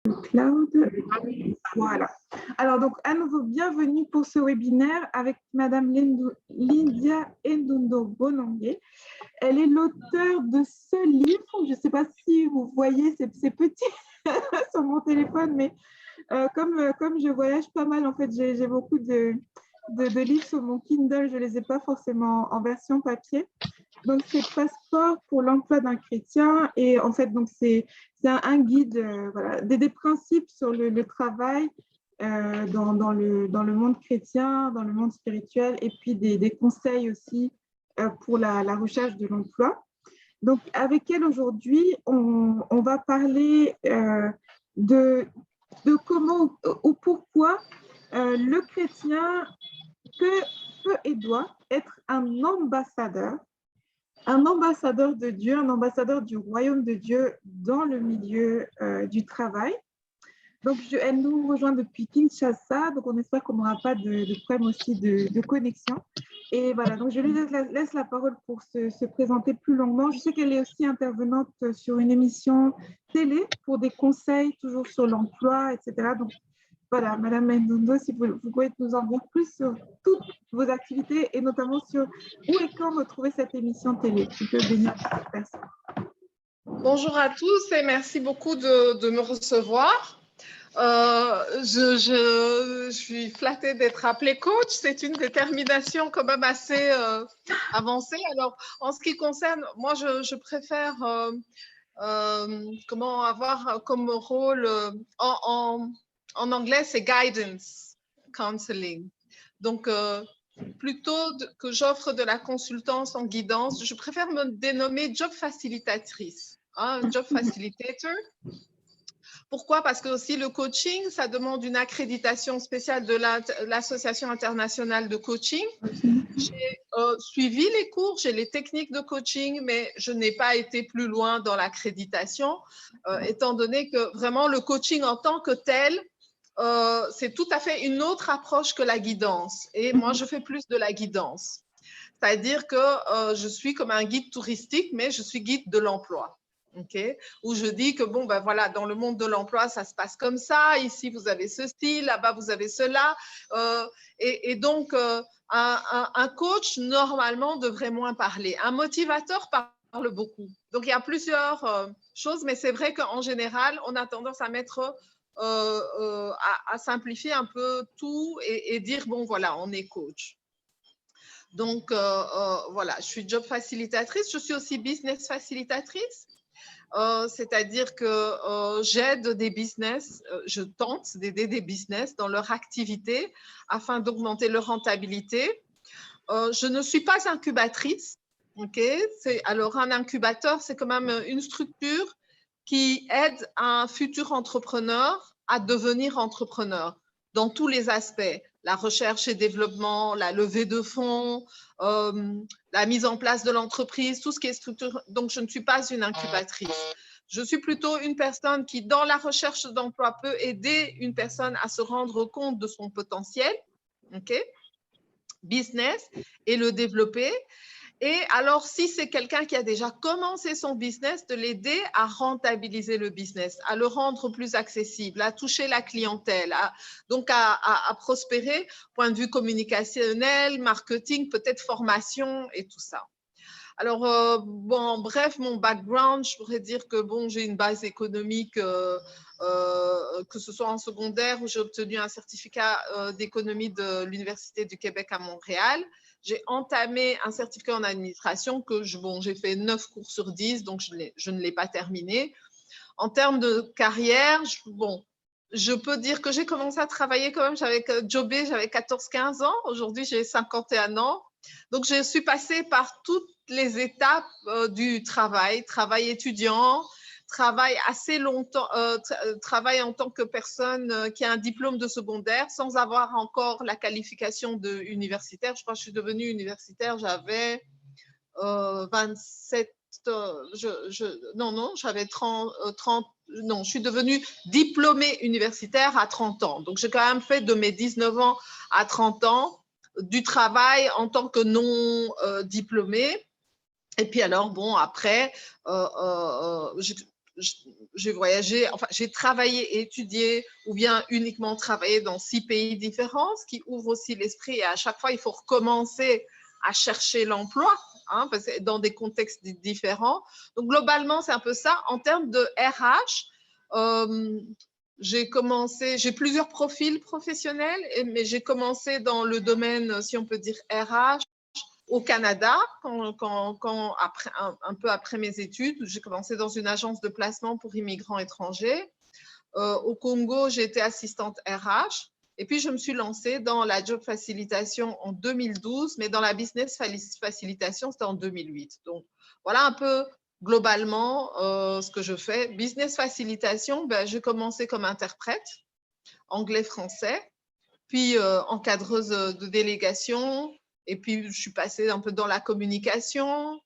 Cloud. Voilà. Alors, donc, à nouveau, bienvenue pour ce webinaire avec Madame Lyndia Ndundo Bonongue. Elle est l'auteure de ce livre. Je ne sais pas si vous voyez ces petits sur mon téléphone, mais comme je voyage pas mal, en fait, j'ai beaucoup de livres sur mon Kindle. Je ne les ai pas forcément en version papier. Donc, c'est Passeport pour l'emploi d'un chrétien. Et en fait, donc c'est un guide, voilà, des principes sur le travail dans le monde chrétien, dans le monde spirituel, et puis des conseils aussi pour la recherche de l'emploi. Donc, avec elle aujourd'hui, on va parler de comment ou pourquoi le chrétien peut et doit être un ambassadeur de Dieu, un ambassadeur du royaume de Dieu dans le milieu du travail. Donc, elle nous rejoint depuis Kinshasa, donc on espère qu'on n'aura pas de problème aussi de connexion. Et voilà, donc je lui laisse la parole pour se présenter plus longuement. Je sais qu'elle est aussi intervenante sur une émission télé pour des conseils toujours sur l'emploi, etc. Donc, voilà, Madame Ndundo, si vous pouvez nous en dire plus sur toutes vos activités et notamment sur où et quand retrouver cette émission télé qui peut bénir toute personne. Bonjour à tous et merci beaucoup de me recevoir. Je suis flattée d'être appelée coach. C'est une détermination quand même assez avancée. Alors, en ce qui concerne, moi, je préfère comment avoir comme rôle en anglais, c'est guidance counseling. Donc, plutôt que j'offre de la consultance en guidance, je préfère me dénommer job facilitatrice, hein, job facilitator. Pourquoi? Parce que aussi le coaching, ça demande une accréditation spéciale de l'Association internationale de coaching. J'ai suivi les cours, j'ai les techniques de coaching, mais je n'ai pas été plus loin dans l'accréditation, étant donné que vraiment le coaching en tant que tel, c'est tout à fait une autre approche que la guidance. Et moi, je fais plus de la guidance. C'est-à-dire que je suis comme un guide touristique, mais je suis guide de l'emploi. Okay, où je dis que bon, ben voilà, dans le monde de l'emploi, ça se passe comme ça. Ici, vous avez ceci, là-bas, vous avez cela. Et donc, un coach, normalement, devrait moins parler. Un motivateur parle beaucoup. Donc, il y a plusieurs choses, mais c'est vrai qu'en général, on a tendance à mettre, à simplifier un peu tout et dire, bon, voilà, on est coach. Donc, voilà, je suis job facilitatrice. Je suis aussi business facilitatrice. C'est-à-dire que j'aide des business, je tente d'aider des business dans leur activité afin d'augmenter leur rentabilité. Je ne suis pas incubatrice. Okay? Alors, un incubateur, c'est quand même une structure qui aide un futur entrepreneur à devenir entrepreneur dans tous les aspects, la recherche et développement, la levée de fonds, la mise en place de l'entreprise, tout ce qui est structure. Donc, je ne suis pas une incubatrice. Je suis plutôt une personne qui, dans la recherche d'emploi, peut aider une personne à se rendre compte de son potentiel, okay, business, et le développer. Et alors, si c'est quelqu'un qui a déjà commencé son business, de l'aider à rentabiliser le business, à le rendre plus accessible, à toucher la clientèle, donc à prospérer, point de vue communicationnel, marketing, peut-être formation et tout ça. Alors, bon, bref, mon background, je pourrais dire que bon, j'ai une base économique, que ce soit en secondaire où j'ai obtenu un certificat d'économie de l'Université du Québec à Montréal. J'ai entamé un certificat en administration que j'ai fait 9 cours sur 10, donc je ne l'ai pas terminé. En termes de carrière, je peux dire que j'ai commencé à travailler quand même, j'avais 14-15 ans. Aujourd'hui, j'ai 51 ans. Donc, je suis passée par toutes les étapes du travail étudiant, travail assez longtemps, travail en tant que personne qui a un diplôme de secondaire sans avoir encore la qualification universitaire. Je crois que je suis devenue universitaire, j'avais 27, j'avais 30, non, je suis devenue diplômée universitaire à 30 ans. Donc, j'ai quand même fait de mes 19 ans à 30 ans du travail en tant que non diplômée. Et puis alors, bon, après, j'ai voyagé, enfin, j'ai travaillé et étudié ou bien uniquement travaillé dans 6 pays différents, ce qui ouvre aussi l'esprit. Et à chaque fois, il faut recommencer à chercher l'emploi, hein, parce que dans des contextes différents. Donc, globalement, c'est un peu ça. En termes de RH, j'ai plusieurs profils professionnels, mais j'ai commencé dans le domaine, si on peut dire, RH, au Canada, après, un peu après mes études. J'ai commencé dans une agence de placement pour immigrants étrangers. Au Congo, j'ai été assistante RH. Et puis, je me suis lancée dans la job facilitation en 2012, mais dans la business facilitation, c'était en 2008. Donc, voilà un peu globalement ce que je fais. Business facilitation, ben, j'ai commencé comme interprète, anglais-français, puis encadreuse de délégation, et puis je suis passée un peu dans la communication,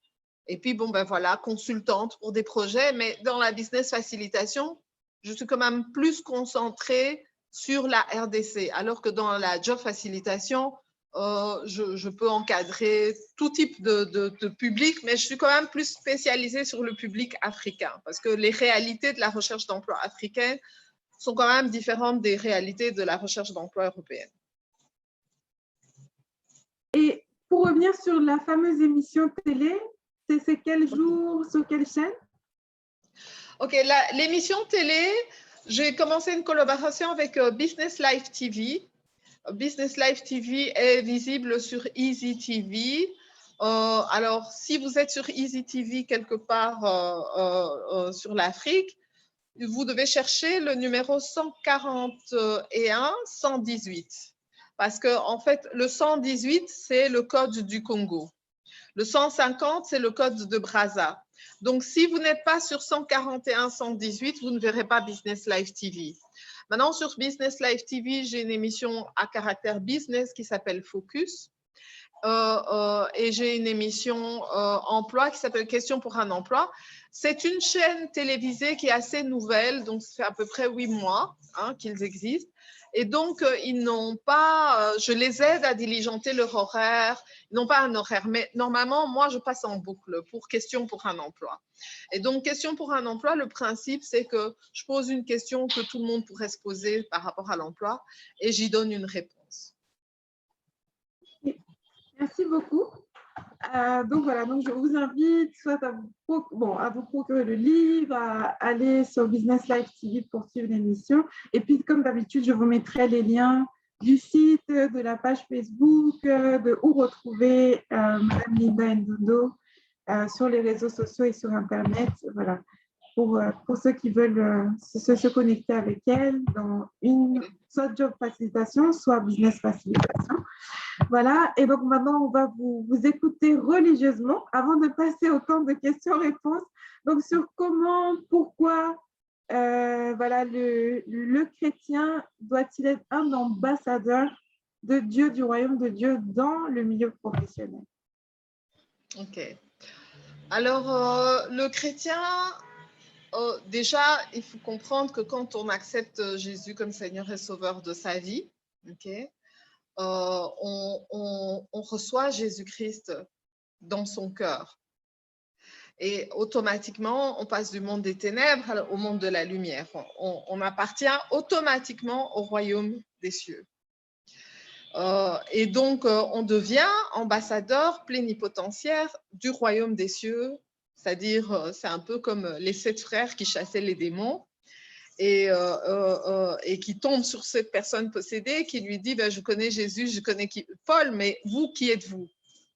et puis bon, ben voilà, consultante pour des projets, mais dans la business facilitation, je suis quand même plus concentrée sur la RDC, alors que dans la job facilitation, je peux encadrer tout type de public, mais je suis quand même plus spécialisée sur le public africain, parce que les réalités de la recherche d'emploi africaine sont quand même différentes des réalités de la recherche d'emploi européenne. Et pour revenir sur la fameuse émission télé, c'est quel jour, sur quelle chaîne? Ok, l'émission télé, j'ai commencé une collaboration avec Business Live TV. Business Live TV est visible sur Easy TV. Alors, si vous êtes sur Easy TV quelque part sur l'Afrique, vous devez chercher le numéro 141 118. Parce que, en fait, le 118, c'est le code du Congo. Le 150, c'est le code de Brazza. Donc, si vous n'êtes pas sur 141 118, vous ne verrez pas Business Live TV. Maintenant, sur Business Live TV, j'ai une émission à caractère business qui s'appelle Focus. Et j'ai une émission emploi qui s'appelle Question pour un emploi. C'est une chaîne télévisée qui est assez nouvelle, donc ça fait à peu près 8 mois qu'ils existent. Et donc, ils n'ont pas, je les aide à diligenter leur horaire, ils n'ont pas un horaire, mais normalement, moi, je passe en boucle pour Question pour un emploi. Et donc, Question pour un emploi, le principe, c'est que je pose une question que tout le monde pourrait se poser par rapport à l'emploi et j'y donne une réponse. Merci beaucoup. Donc voilà, donc je vous invite soit à vous procurer le livre, à aller sur Business Live TV pour suivre l'émission. Et puis, comme d'habitude, je vous mettrai les liens du site, de la page Facebook, de où retrouver Madame Linda Ndondo sur les réseaux sociaux et sur Internet. Voilà, pour ceux qui veulent se connecter avec elle dans soit job facilitation, soit business facilitation. Voilà, et donc maintenant, on va vous écouter religieusement avant de passer au temps de questions-réponses. Donc, sur comment, pourquoi, voilà, le chrétien doit-il être un ambassadeur de Dieu, du royaume de Dieu dans le milieu professionnel? Ok. Alors, le chrétien, déjà, il faut comprendre que quand on accepte Jésus comme Seigneur et Sauveur de sa vie, okay, on reçoit Jésus-Christ dans son cœur. Et automatiquement, on passe du monde des ténèbres au monde de la lumière. On appartient automatiquement au royaume des cieux. Et donc, on devient ambassadeur plénipotentiaire du royaume des cieux, c'est-à-dire, c'est un peu comme les 7 frères qui chassaient les démons. Et qui tombe sur cette personne possédée qui lui dit je connais Jésus, je connais Paul, mais vous, qui êtes-vous?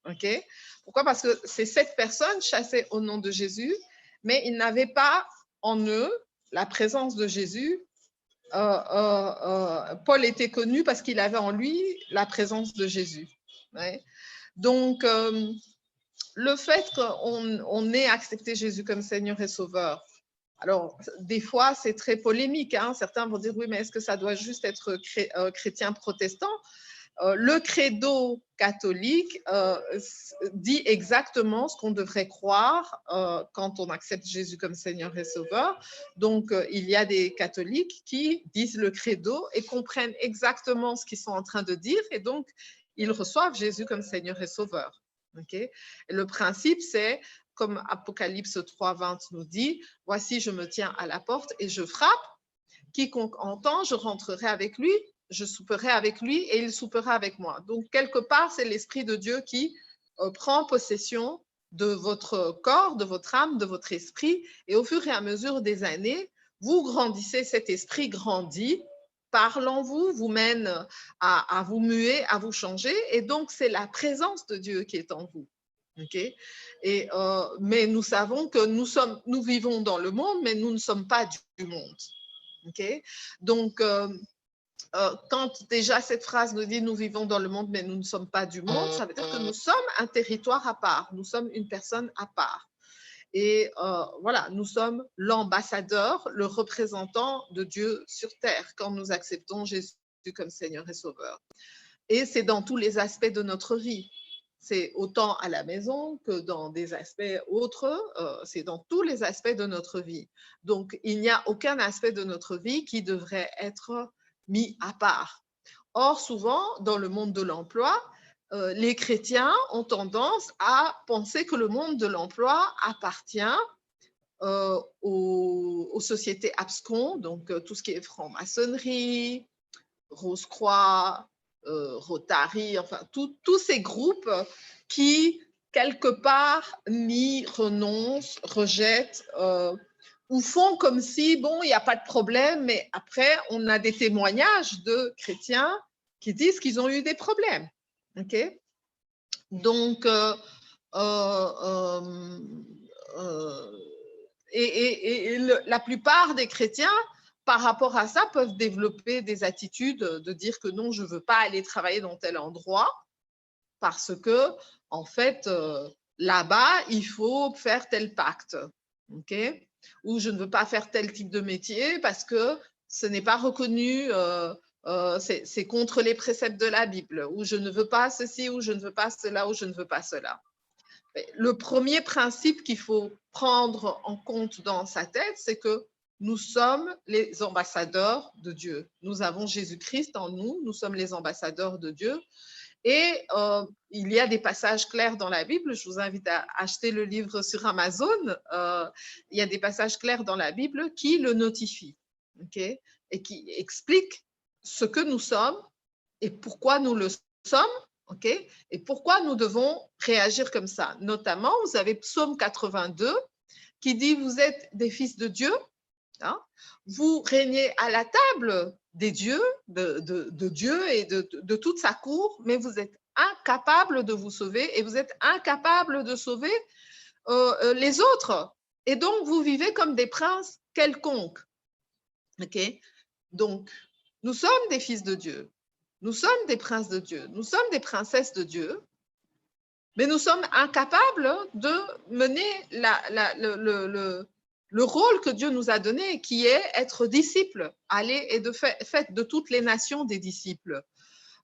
Okay? Pourquoi? Parce que ces 7 personnes chassaient au nom de Jésus, mais ils n'avaient pas en eux la présence de Jésus. Paul était connu parce qu'il avait en lui la présence de Jésus. Ouais? Donc, le fait qu'on ait accepté Jésus comme Seigneur et Sauveur, alors, des fois, c'est très polémique. Certains vont dire, oui, mais est-ce que ça doit juste être chrétien protestant? Le credo catholique dit exactement ce qu'on devrait croire quand on accepte Jésus comme Seigneur et Sauveur. Donc, il y a des catholiques qui disent le credo et comprennent exactement ce qu'ils sont en train de dire. Et donc, ils reçoivent Jésus comme Seigneur et Sauveur. Okay? Et le principe, c'est comme Apocalypse 3:20 nous dit, « Voici, je me tiens à la porte et je frappe. Quiconque entend, je rentrerai avec lui, je souperai avec lui et il soupera avec moi. » Donc, quelque part, c'est l'Esprit de Dieu qui prend possession de votre corps, de votre âme, de votre esprit. Et au fur et à mesure des années, vous grandissez, cet esprit grandit, parle en vous, vous mène à vous muer, à vous changer. Et donc, c'est la présence de Dieu qui est en vous. Okay? Mais nous savons que nous vivons dans le monde, mais nous ne sommes pas du monde. Okay? Donc, quand déjà cette phrase nous dit « nous vivons dans le monde, mais nous ne sommes pas du monde », ça veut dire que nous sommes un territoire à part, nous sommes une personne à part. Et voilà, nous sommes l'ambassadeur, le représentant de Dieu sur terre quand nous acceptons Jésus comme Seigneur et Sauveur. Et c'est dans tous les aspects de notre vie. C'est autant à la maison que dans des aspects autres, c'est dans tous les aspects de notre vie. Donc, il n'y a aucun aspect de notre vie qui devrait être mis à part. Or, souvent, dans le monde de l'emploi, les chrétiens ont tendance à penser que le monde de l'emploi appartient aux sociétés abscons, donc tout ce qui est franc-maçonnerie, Rose-Croix, Rotary, enfin, tous ces groupes qui, quelque part, nient, renoncent, rejettent ou font comme si, bon, il n'y a pas de problème, mais après, on a des témoignages de chrétiens qui disent qu'ils ont eu des problèmes. Okay? Donc, la plupart des chrétiens, par rapport à ça, peuvent développer des attitudes de dire que non, je ne veux pas aller travailler dans tel endroit parce que, en fait, là-bas, il faut faire tel pacte. Okay? Ou je ne veux pas faire tel type de métier parce que ce n'est pas reconnu, c'est contre les préceptes de la Bible, ou je ne veux pas ceci, ou je ne veux pas cela, ou je ne veux pas cela. Le premier principe qu'il faut prendre en compte dans sa tête, c'est que nous sommes les ambassadeurs de Dieu. Nous avons Jésus-Christ en nous, nous sommes les ambassadeurs de Dieu. Et il y a des passages clairs dans la Bible. Je vous invite à acheter le livre sur Amazon. Il y a des passages clairs dans la Bible qui le notifient, okay? Et qui expliquent ce que nous sommes et pourquoi nous le sommes, okay? Et pourquoi nous devons réagir comme ça. Notamment, vous avez Psaume 82 qui dit « Vous êtes des fils de Dieu, hein? Vous régnez à la table des dieux, de Dieu et de toute sa cour, mais vous êtes incapables de vous sauver et vous êtes incapables de sauver les autres. Et donc, vous vivez comme des princes quelconques. » Okay? Donc, nous sommes des fils de Dieu. Nous sommes des princes de Dieu. Nous sommes des princesses de Dieu. Mais nous sommes incapables de mener le rôle que Dieu nous a donné, qui est être disciples, aller et faites de toutes les nations des disciples.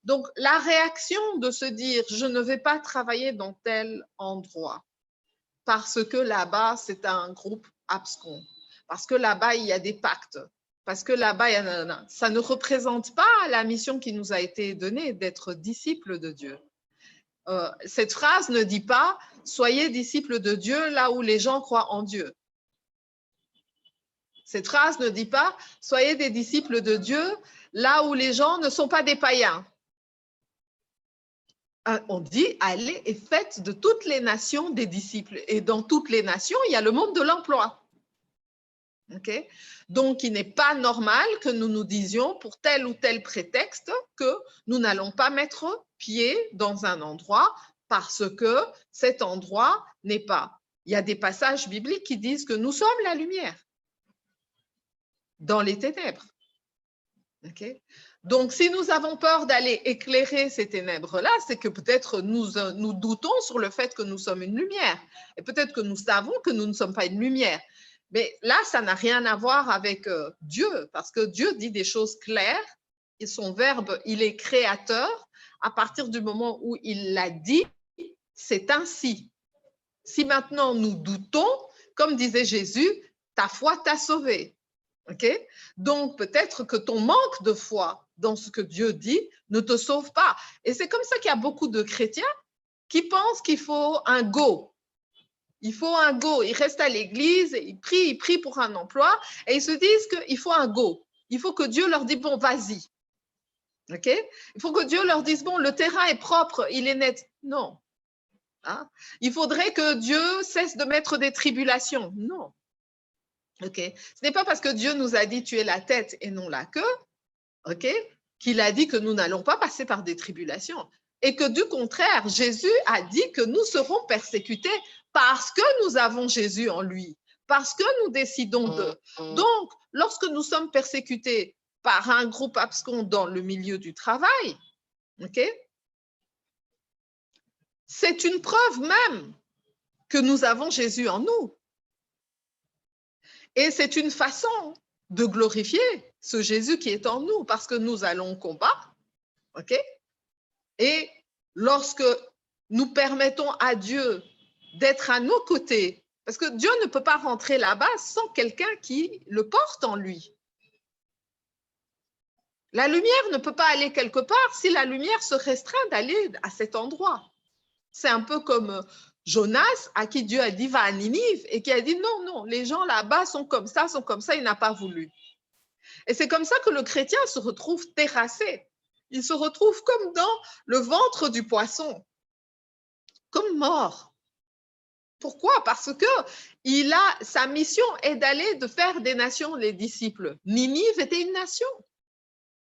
Donc, la réaction de se dire « je ne vais pas travailler dans tel endroit parce que là-bas, c'est un groupe abscon, parce que là-bas, il y a des pactes, parce que là-bas, ça ne représente pas la mission qui nous a été donnée d'être disciples de Dieu. Cette phrase ne dit pas « soyez disciples de Dieu là où les gens croient en Dieu ». Cette phrase ne dit pas « soyez des disciples de Dieu là où les gens ne sont pas des païens ». On dit « allez et faites de toutes les nations des disciples ». Et dans toutes les nations, il y a le monde de l'emploi. Okay? Donc, il n'est pas normal que nous nous disions pour tel ou tel prétexte que nous n'allons pas mettre pied dans un endroit parce que cet endroit n'est pas. Il y a des passages bibliques qui disent que nous sommes la lumière dans les ténèbres. Okay? Donc, si nous avons peur d'aller éclairer ces ténèbres-là, c'est que peut-être nous doutons sur le fait que nous sommes une lumière. Et peut-être que nous savons que nous ne sommes pas une lumière. Mais là, ça n'a rien à voir avec Dieu, parce que Dieu dit des choses claires, et son verbe, il est créateur. À partir du moment où il l'a dit, c'est ainsi. Si maintenant nous doutons, comme disait Jésus, ta foi t'a sauvé. Okay? Donc, peut-être que ton manque de foi dans ce que Dieu dit ne te sauve pas. Et c'est comme ça qu'il y a beaucoup de chrétiens qui pensent qu'il faut un go. Il faut un go. Ils restent à l'église, ils prient pour un emploi et ils se disent qu'il faut un go. Il faut que Dieu leur dise, bon, vas-y. OK? Il faut que Dieu leur dise, bon, le terrain est propre, il est net. Non. Hein? Il faudrait que Dieu cesse de mettre des tribulations. Non. OK? Ce n'est pas parce que Dieu nous a dit, tu es la tête et non la queue, OK? Qu'il a dit que nous n'allons pas passer par des tribulations. Et que du contraire, Jésus a dit que nous serons persécutés parce que nous avons Jésus en lui, parce que nous décidons de. Donc, lorsque nous sommes persécutés par un groupe abscon dans le milieu du travail, ok, c'est une preuve même que nous avons Jésus en nous. Et c'est une façon de glorifier ce Jésus qui est en nous, parce que nous allons au combat, ok? Et lorsque nous permettons à Dieu d'être à nos côtés, parce que Dieu ne peut pas rentrer là-bas sans quelqu'un qui le porte en lui. La lumière ne peut pas aller quelque part si la lumière se restreint d'aller à cet endroit. C'est un peu comme Jonas, à qui Dieu a dit va à Ninive, et qui a dit non, non, les gens là-bas sont comme ça, il n'a pas voulu. Et c'est comme ça que le chrétien se retrouve terrassé. Il se retrouve comme dans le ventre du poisson, comme mort. Pourquoi? Parce que sa mission est d'aller de faire des nations les disciples. Ninive était une nation.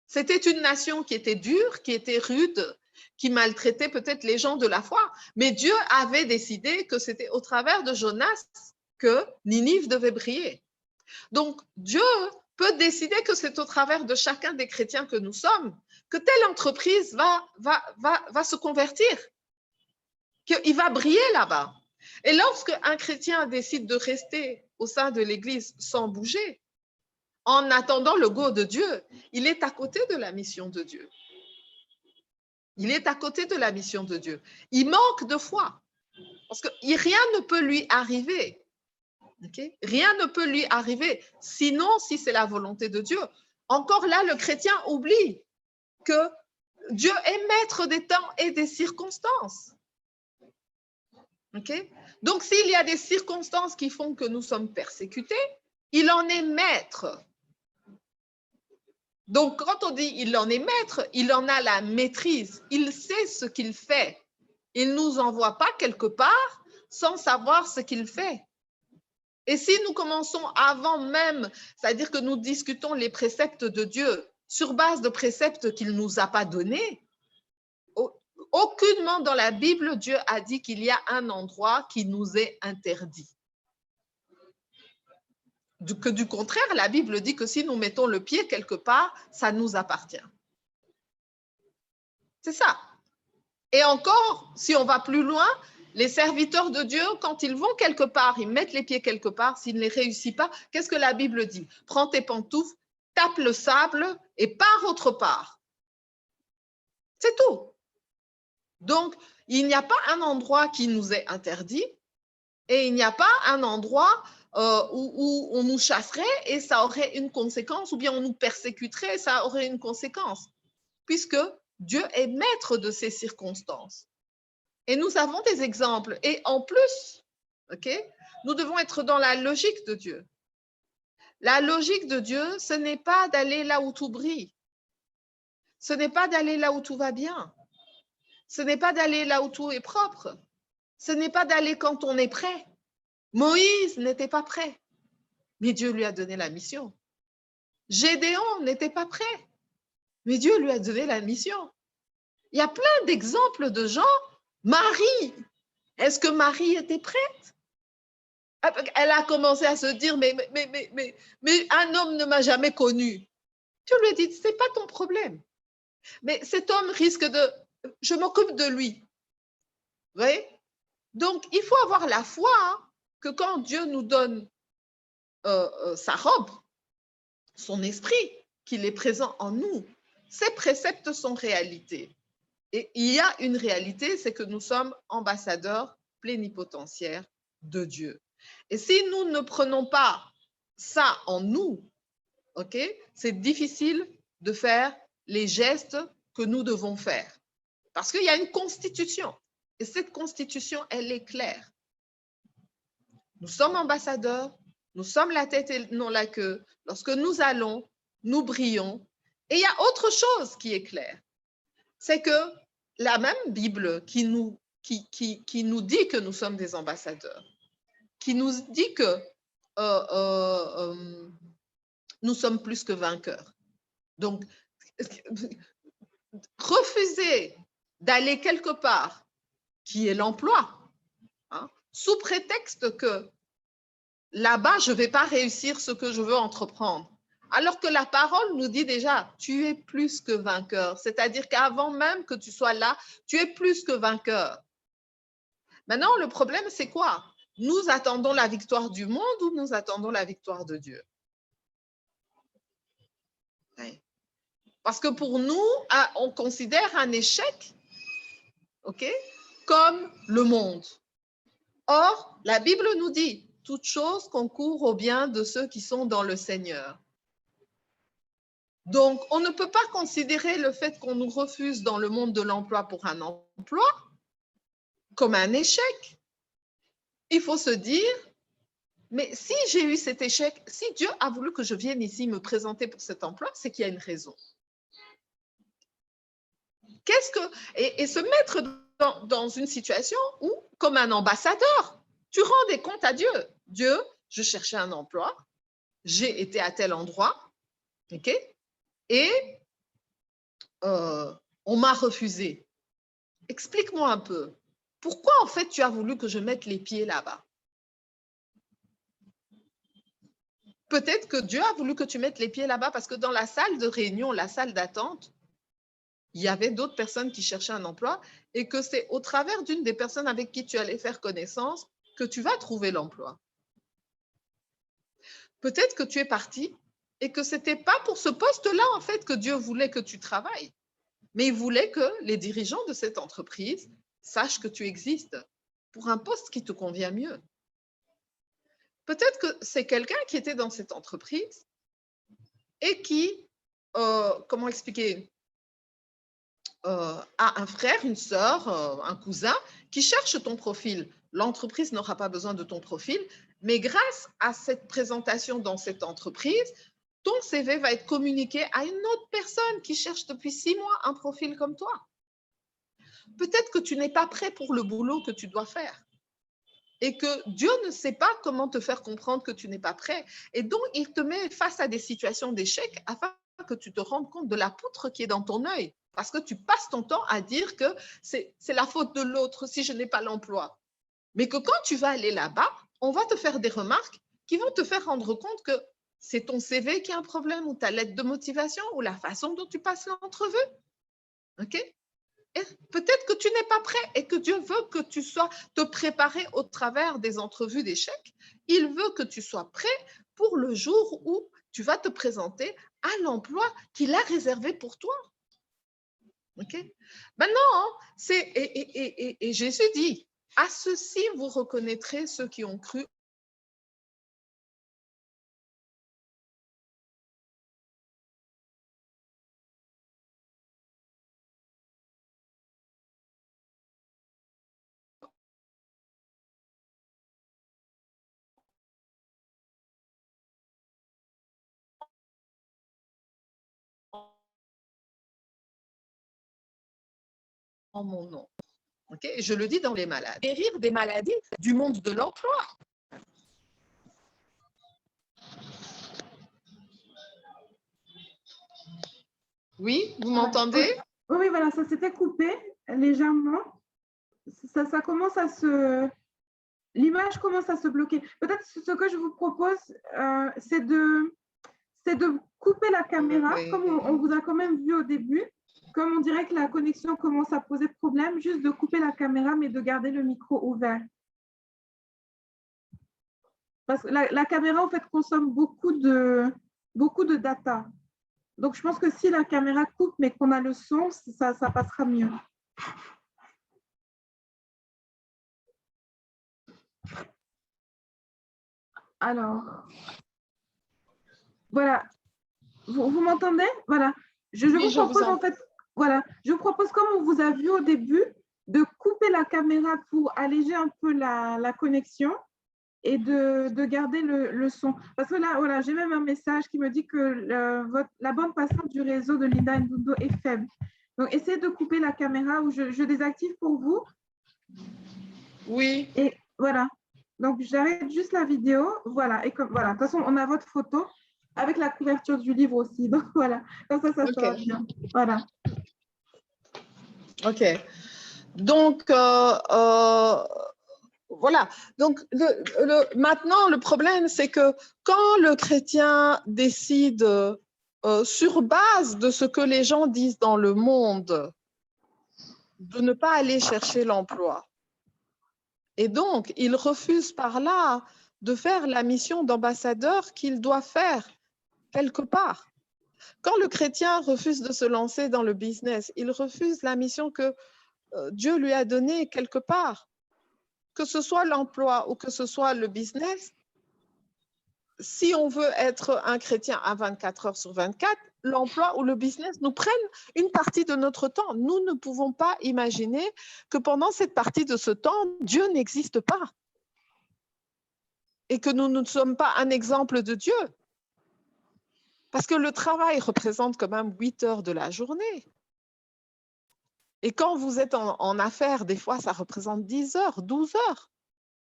C'était une nation qui était dure, qui était rude, qui maltraitait peut-être les gens de la foi. Mais Dieu avait décidé que c'était au travers de Jonas que Ninive devait briller. Donc Dieu peut décider que c'est au travers de chacun des chrétiens que nous sommes que telle entreprise va se convertir, qu'il va briller là-bas. Et lorsque un chrétien décide de rester au sein de l'Église sans bouger, en attendant le go de Dieu, il est à côté de la mission de Dieu. Il est à côté de la mission de Dieu. Il manque de foi, parce que rien ne peut lui arriver. Okay? Rien ne peut lui arriver, sinon si c'est la volonté de Dieu. Encore là, le chrétien oublie que Dieu est maître des temps et des circonstances. Okay? Donc, s'il y a des circonstances qui font que nous sommes persécutés, il en est maître. Donc, quand on dit il en est maître, il en a la maîtrise. Il sait ce qu'il fait. Il ne nous envoie pas quelque part sans savoir ce qu'il fait. Et si nous commençons avant même, c'est-à-dire que nous discutons les préceptes de Dieu sur base de préceptes qu'il ne nous a pas donnés, aucunement dans la Bible, Dieu a dit qu'il y a un endroit qui nous est interdit. Que du contraire, la Bible dit que si nous mettons le pied quelque part, ça nous appartient. C'est ça. Et encore, si on va plus loin, les serviteurs de Dieu, quand ils vont quelque part, ils mettent les pieds quelque part, s'ils ne les réussissent pas, qu'est-ce que la Bible dit? Prends tes pantoufles, tape le sable et pars autre part. C'est tout. Donc, il n'y a pas un endroit qui nous est interdit et il n'y a pas un endroit où on nous chasserait et ça aurait une conséquence, ou bien on nous persécuterait et ça aurait une conséquence, puisque Dieu est maître de ces circonstances. Et nous avons des exemples. Et en plus, nous devons être dans la logique de Dieu. La logique de Dieu, ce n'est pas d'aller là où tout brille. Ce n'est pas d'aller là où tout va bien. Ce n'est pas d'aller là où tout est propre. Ce n'est pas d'aller quand on est prêt. Moïse n'était pas prêt, mais Dieu lui a donné la mission. Gédéon n'était pas prêt, mais Dieu lui a donné la mission. Il y a plein d'exemples de gens. Marie, est-ce que Marie était prête? Elle a commencé à se dire, mais un homme ne m'a jamais connue. Dieu lui a dit, ce n'est pas ton problème. Mais cet homme risque de... Je m'occupe de lui. Vous voyez? Donc, il faut avoir la foi que quand Dieu nous donne sa robe, son esprit, qu'il est présent en nous, ces préceptes sont réalité. Et il y a une réalité, c'est que nous sommes ambassadeurs plénipotentiaires de Dieu. Et si nous ne prenons pas ça en nous, c'est difficile de faire les gestes que nous devons faire. Parce qu'il y a une constitution. Et cette constitution, elle est claire. Nous sommes ambassadeurs, nous sommes la tête et non la queue. Lorsque nous allons, nous brillons. Et il y a autre chose qui est claire, c'est que la même Bible qui nous dit que nous sommes des ambassadeurs, qui nous dit que nous sommes plus que vainqueurs. Donc, refuser d'aller quelque part, qui est l'emploi, hein, sous prétexte que là-bas, je ne vais pas réussir ce que je veux entreprendre. Alors que la parole nous dit déjà, tu es plus que vainqueur. C'est-à-dire qu'avant même que tu sois là, tu es plus que vainqueur. Maintenant, le problème, c'est quoi? Nous attendons la victoire du monde ou nous attendons la victoire de Dieu? Oui. Parce que pour nous, on considère un échec, ok, comme le monde. Or, la Bible nous dit, toute chose concourt au bien de ceux qui sont dans le Seigneur. Donc, on ne peut pas considérer le fait qu'on nous refuse dans le monde de l'emploi pour un emploi comme un échec. Il faut se dire, mais si j'ai eu cet échec, si Dieu a voulu que je vienne ici me présenter pour cet emploi, c'est qu'il y a une raison. Et se mettre dans une situation où, comme un ambassadeur, tu rends des comptes à Dieu. Dieu, je cherchais un emploi, j'ai été à tel endroit, ok, et on m'a refusé. Explique-moi un peu. Pourquoi, en fait, tu as voulu que je mette les pieds là-bas? Peut-être que Dieu a voulu que tu mettes les pieds là-bas parce que dans la salle de réunion, la salle d'attente, il y avait d'autres personnes qui cherchaient un emploi et que c'est au travers d'une des personnes avec qui tu allais faire connaissance que tu vas trouver l'emploi. Peut-être que tu es parti et que ce n'était pas pour ce poste-là, en fait, que Dieu voulait que tu travailles. Mais il voulait que les dirigeants de cette entreprise sachent que tu existes pour un poste qui te convient mieux. Peut-être que c'est quelqu'un qui était dans cette entreprise et qui, comment expliquer, a un frère, une sœur, un cousin qui cherche ton profil. L'entreprise n'aura pas besoin de ton profil, mais grâce à cette présentation dans cette entreprise, ton CV va être communiqué à une autre personne qui cherche depuis 6 mois un profil comme toi. Peut-être que tu n'es pas prêt pour le boulot que tu dois faire et que Dieu ne sait pas comment te faire comprendre que tu n'es pas prêt. Et donc, il te met face à des situations d'échec afin que tu te rendes compte de la poutre qui est dans ton œil. Parce que tu passes ton temps à dire que c'est la faute de l'autre si je n'ai pas l'emploi. Mais que quand tu vas aller là-bas, on va te faire des remarques qui vont te faire rendre compte que c'est ton CV qui a un problème ou ta lettre de motivation ou la façon dont tu passes l'entrevue. OK? Et peut-être que tu n'es pas prêt et que Dieu veut que tu sois te préparer au travers des entrevues d'échecs. Il veut que tu sois prêt pour le jour où tu vas te présenter à l'emploi qu'il a réservé pour toi. OK? Maintenant, et Jésus dit, à ceci vous reconnaîtrez ceux qui ont cru en mon nom. OK? Je le dis dans les malades. Guérir des maladies du monde de l'emploi. Oui, vous m'entendez? Oui, voilà, ça s'était coupé légèrement. Ça commence à se... L'image commence à se bloquer. Peut-être ce que je vous propose, c'est de couper la caméra, Oui. comme on vous a quand même vu au début. Comme on dirait que la connexion commence à poser problème, juste de couper la caméra, mais de garder le micro ouvert. Parce que la caméra, en fait, consomme beaucoup de data. Donc, je pense que si la caméra coupe, mais qu'on a le son, ça passera mieux. Alors, voilà. Vous m'entendez? Voilà. Je vous propose, en fait, voilà. Je vous propose, comme on vous a vu au début, de couper la caméra pour alléger un peu la connexion. et de garder le son. Parce que là, voilà, j'ai même un message qui me dit que la bande passante du réseau de Linda Ndundo est faible. Donc, essayez de couper la caméra ou je désactive pour vous. Oui. Et voilà. Donc, j'arrête juste la vidéo. Voilà. Et comme, voilà. De toute façon, on a votre photo avec la couverture du livre aussi. Donc, voilà. Comme ça sera bien. Voilà. OK. Donc, voilà. Donc, maintenant, le problème, c'est que quand le chrétien décide, sur base de ce que les gens disent dans le monde, de ne pas aller chercher l'emploi, et donc, il refuse par là de faire la mission d'ambassadeur qu'il doit faire quelque part. Quand le chrétien refuse de se lancer dans le business, il refuse la mission que Dieu lui a donnée quelque part. Que ce soit l'emploi ou que ce soit le business, si on veut être un chrétien à 24 heures sur 24, l'emploi ou le business nous prennent une partie de notre temps. Nous ne pouvons pas imaginer que pendant cette partie de ce temps, Dieu n'existe pas et que nous ne sommes pas un exemple de Dieu. Parce que le travail représente quand même 8 heures de la journée. Et quand vous êtes en affaires, des fois, ça représente 10 heures, 12 heures.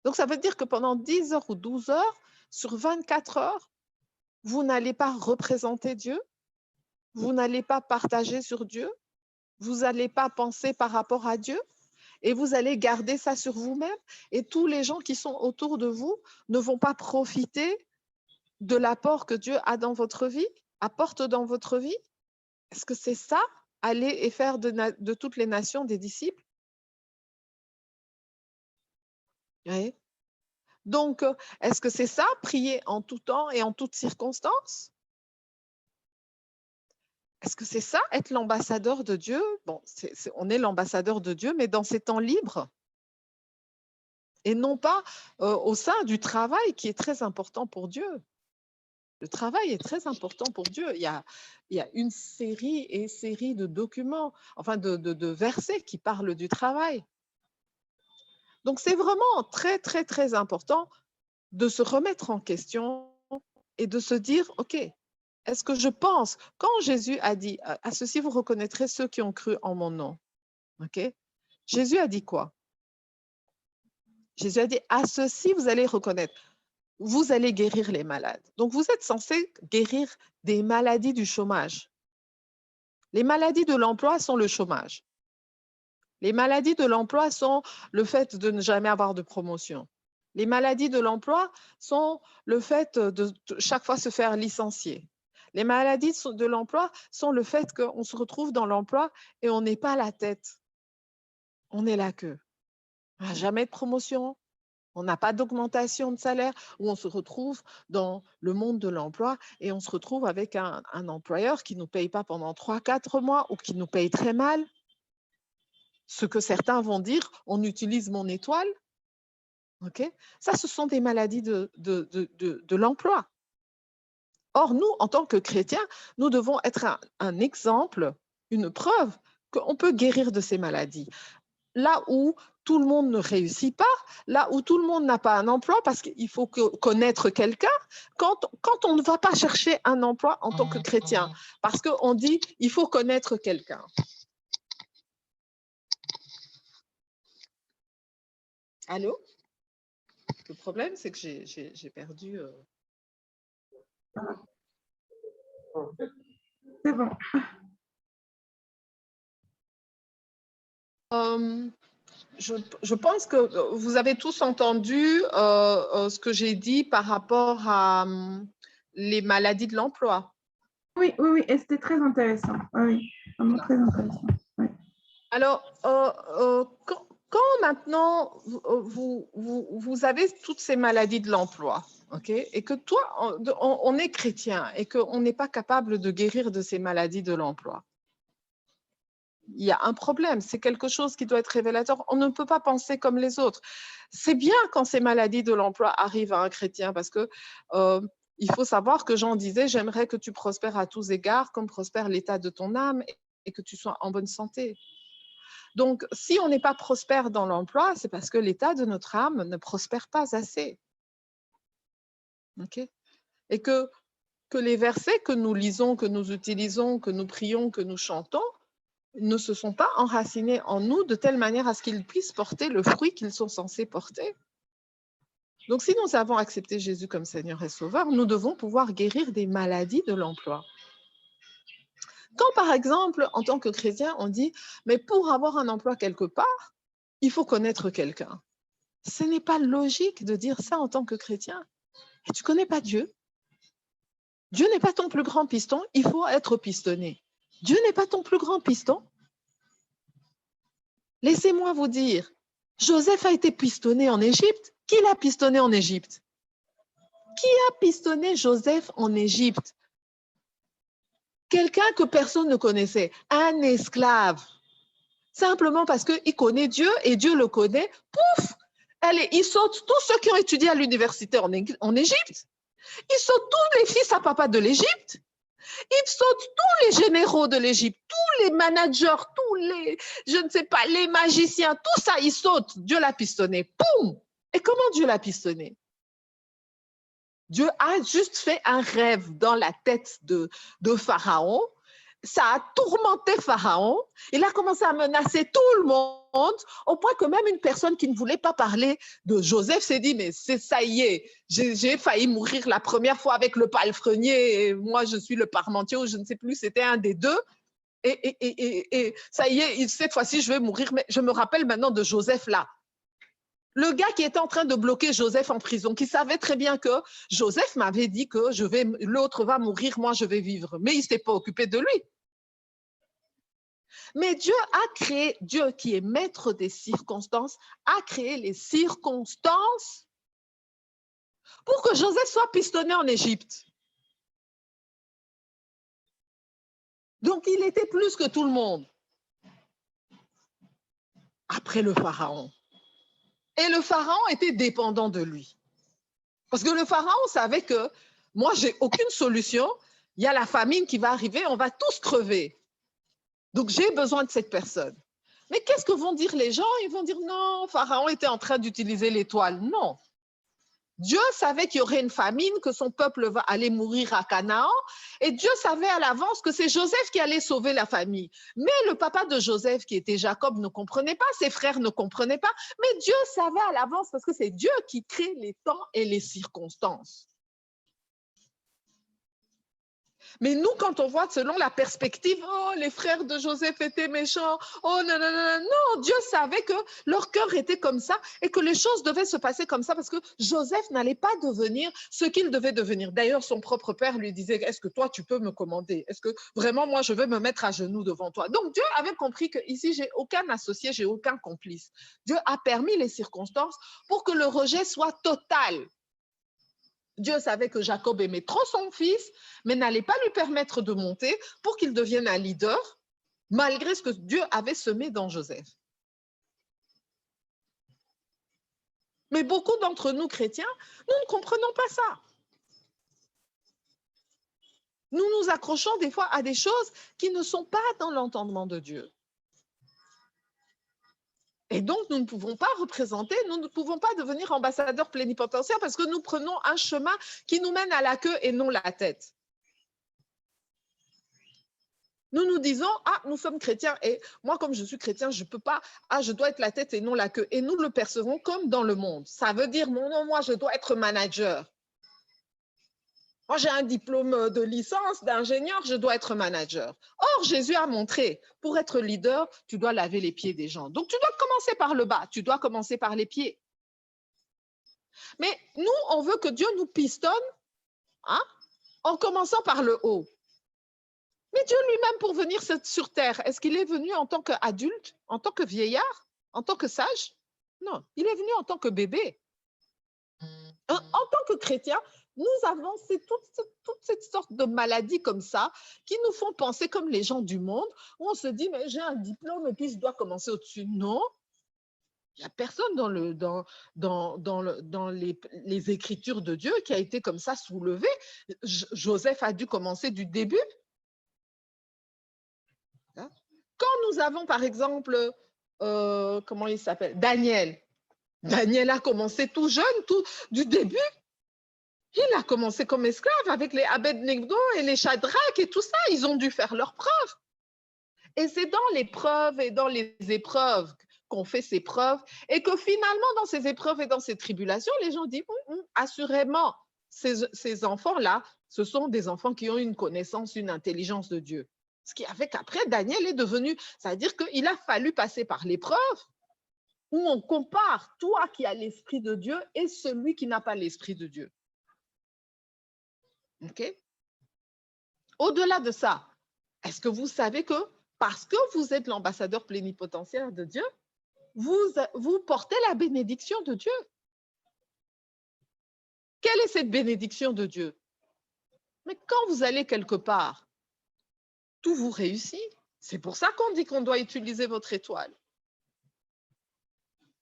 Donc, ça veut dire que pendant 10 heures ou 12 heures, sur 24 heures, vous n'allez pas représenter Dieu, vous n'allez pas partager sur Dieu, vous n'allez pas penser par rapport à Dieu, et vous allez garder ça sur vous-même. Et tous les gens qui sont autour de vous ne vont pas profiter de l'apport que Dieu a dans votre vie, apporte dans votre vie. Est-ce que c'est ça, aller et faire de toutes les nations des disciples? Oui. Donc, est-ce que c'est ça, prier en tout temps et en toutes circonstances? Est-ce que c'est ça, être l'ambassadeur de Dieu? Bon, on est l'ambassadeur de Dieu, mais dans ses temps libres. Et non pas au sein du travail qui est très important pour Dieu. Le travail est très important pour Dieu. Il y a une série et série de documents, enfin de versets qui parlent du travail. Donc, c'est vraiment très, très, très important de se remettre en question et de se dire, OK, est-ce que je pense, quand Jésus a dit, à ceci vous reconnaîtrez ceux qui ont cru en mon nom, OK? Jésus a dit quoi? Jésus a dit, à ceci vous allez reconnaître, vous allez guérir les malades. Donc, vous êtes censé guérir des maladies du chômage. Les maladies de l'emploi sont le chômage. Les maladies de l'emploi sont le fait de ne jamais avoir de promotion. Les maladies de l'emploi sont le fait de chaque fois se faire licencier. Les maladies de l'emploi sont le fait qu'on se retrouve dans l'emploi et on n'est pas la tête. On est la queue. On n'a jamais de promotion, on n'a pas d'augmentation de salaire, ou on se retrouve dans le monde de l'emploi et on se retrouve avec un employeur qui ne nous paye pas pendant 3-4 mois ou qui nous paye très mal. Ce que certains vont dire, on utilise mon étoile. Okay? Ça, ce sont des maladies de l'emploi. Or, nous, en tant que chrétiens, nous devons être un exemple, une preuve qu'on peut guérir de ces maladies. Là où tout le monde ne réussit pas, là où tout le monde n'a pas un emploi, parce qu'il faut connaître quelqu'un, quand on ne va pas chercher un emploi en tant que chrétien, parce qu'on dit il faut connaître quelqu'un. Allô? Le problème, c'est que j'ai perdu... C'est bon. Je pense que vous avez tous entendu ce que j'ai dit par rapport à les maladies de l'emploi. Oui, oui, oui, et c'était très intéressant. Oui, vraiment très intéressant. Oui. Alors, quand maintenant vous avez toutes ces maladies de l'emploi, okay, et que toi, on est chrétien et qu'on n'est pas capable de guérir de ces maladies de l'emploi, il y a un problème, c'est quelque chose qui doit être révélateur. On ne peut pas penser comme les autres. C'est bien quand ces maladies de l'emploi arrivent à un chrétien parce que il faut savoir que Jean disait, j'aimerais que tu prospères à tous égards comme prospère l'état de ton âme et que tu sois en bonne santé. Donc, si on n'est pas prospère dans l'emploi, c'est parce que l'état de notre âme ne prospère pas assez. Okay? Et que les versets que nous lisons, que nous utilisons, que nous prions, que nous chantons, ne se sont pas enracinés en nous de telle manière à ce qu'ils puissent porter le fruit qu'ils sont censés porter. Donc, si nous avons accepté Jésus comme Seigneur et Sauveur, nous devons pouvoir guérir des maladies de l'emploi. Quand, par exemple, en tant que chrétien, on dit « mais pour avoir un emploi quelque part, il faut connaître quelqu'un ». Ce n'est pas logique de dire ça en tant que chrétien. Et tu ne connais pas Dieu. Dieu n'est pas ton plus grand piston, il faut être pistonné. Dieu n'est pas ton plus grand piston. Laissez-moi vous dire, Joseph a été pistonné en Égypte. Qui l'a pistonné en Égypte? Qui a pistonné Joseph en Égypte? Quelqu'un que personne ne connaissait, un esclave. Simplement parce qu'il connaît Dieu et Dieu le connaît, pouf, il saute tous ceux qui ont étudié à l'université en Égypte. Il saute tous les fils à papa de l'Égypte. Il saute tous les généraux de l'Égypte, tous les managers, tous les, je ne sais pas, les magiciens, tout ça, il saute. Dieu l'a pistonné. Poum! Et comment Dieu l'a pistonné? Dieu a juste fait un rêve dans la tête de Pharaon. Ça a tourmenté Pharaon. Il a commencé à menacer tout le monde, au point que même une personne qui ne voulait pas parler de Joseph s'est dit, mais ça y est, j'ai failli mourir la première fois avec le palefrenier, et moi je suis le parmentier, ou je ne sais plus, c'était un des deux. Et ça y est, cette fois-ci je vais mourir, mais je me rappelle maintenant de Joseph là. Le gars qui était en train de bloquer Joseph en prison, qui savait très bien que Joseph m'avait dit que l'autre va mourir, moi je vais vivre. Mais il ne s'est pas occupé de lui. Mais Dieu a créé, Dieu qui est maître des circonstances, a créé les circonstances pour que Joseph soit pistonné en Égypte. Donc il était plus que tout le monde. Après le Pharaon. Et le Pharaon était dépendant de lui. Parce que le Pharaon savait que moi, j'ai aucune solution. Il y a la famine qui va arriver, on va tous crever. Donc, j'ai besoin de cette personne. Mais qu'est-ce que vont dire les gens? Ils vont dire non, Pharaon était en train d'utiliser l'étoile. Non. Dieu savait qu'il y aurait une famine, que son peuple va aller mourir à Canaan. Et Dieu savait à l'avance que c'est Joseph qui allait sauver la famille. Mais le papa de Joseph, qui était Jacob, ne comprenait pas, ses frères ne comprenaient pas. Mais Dieu savait à l'avance parce que c'est Dieu qui crée les temps et les circonstances. Mais nous, quand on voit selon la perspective, oh, les frères de Joseph étaient méchants, oh non, non, non, non, Dieu savait que leur cœur était comme ça et que les choses devaient se passer comme ça parce que Joseph n'allait pas devenir ce qu'il devait devenir. D'ailleurs, son propre père lui disait, est-ce que toi, tu peux me commander? Est-ce que vraiment, moi, je vais me mettre à genoux devant toi? Donc, Dieu avait compris que ici, j'ai aucun associé, j'ai aucun complice. Dieu a permis les circonstances pour que le rejet soit total. Dieu savait que Jacob aimait trop son fils, mais n'allait pas lui permettre de monter pour qu'il devienne un leader, malgré ce que Dieu avait semé dans Joseph. Mais beaucoup d'entre nous, chrétiens, nous ne comprenons pas ça. Nous nous accrochons des fois à des choses qui ne sont pas dans l'entendement de Dieu. Et donc, nous ne pouvons pas représenter, nous ne pouvons pas devenir ambassadeurs plénipotentiaires parce que nous prenons un chemin qui nous mène à la queue et non la tête. Nous nous disons, ah, nous sommes chrétiens et moi, comme je suis chrétien, je ne peux pas, ah, je dois être la tête et non la queue. Et nous le percevons comme dans le monde. Ça veut dire, non, moi, je dois être manager. Moi, j'ai un diplôme de licence d'ingénieur, je dois être manager. Or, Jésus a montré, pour être leader, tu dois laver les pieds des gens. Donc, tu dois commencer par le bas, tu dois commencer par les pieds. Mais nous, on veut que Dieu nous pistonne hein, en commençant par le haut. Mais Dieu lui-même, pour venir sur terre, est-ce qu'il est venu en tant qu'adulte, en tant que vieillard, en tant que sage? Non, il est venu en tant que bébé. En tant que chrétien, nous avons toute cette sorte de maladies comme ça qui nous font penser comme les gens du monde, où on se dit, mais j'ai un diplôme et puis je dois commencer au-dessus. Non, il n'y a personne dans les écritures de Dieu qui a été comme ça soulevé. Joseph a dû commencer du début. Quand nous avons, par exemple, comment il s'appelle? Daniel. Daniel a commencé tout jeune, du début. Il a commencé comme esclave avec les Abednego et les Shadrach et tout ça. Ils ont dû faire leurs preuves. Et c'est dans les preuves et dans les épreuves qu'on fait ces preuves et que finalement, dans ces épreuves et dans ces tribulations, les gens disent, assurément, ces enfants-là, ce sont des enfants qui ont une connaissance, une intelligence de Dieu. Ce qui a fait qu'après, Daniel est devenu, c'est-à-dire qu'il a fallu passer par l'épreuve où on compare toi qui as l'Esprit de Dieu et celui qui n'a pas l'Esprit de Dieu. OK? Au-delà de ça, est-ce que vous savez que parce que vous êtes l'ambassadeur plénipotentiaire de Dieu, vous portez la bénédiction de Dieu? Quelle est cette bénédiction de Dieu? Mais quand vous allez quelque part, tout vous réussit. C'est pour ça qu'on dit qu'on doit utiliser votre étoile.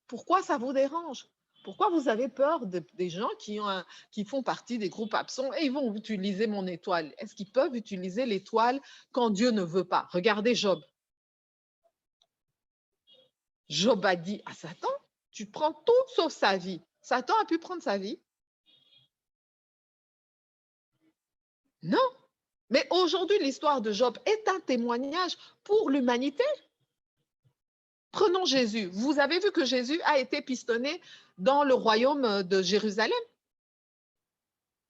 Pourquoi ça vous dérange? Pourquoi vous avez peur des gens qui font partie des groupes absents et ils vont utiliser mon étoile? Est-ce qu'ils peuvent utiliser l'étoile quand Dieu ne veut pas? Regardez Job. Job a dit à Satan, tu prends tout sauf sa vie. Satan a pu prendre sa vie? Non. Mais aujourd'hui, l'histoire de Job est un témoignage pour l'humanité. Prenons Jésus. Vous avez vu que Jésus a été pistonné dans le royaume de Jérusalem?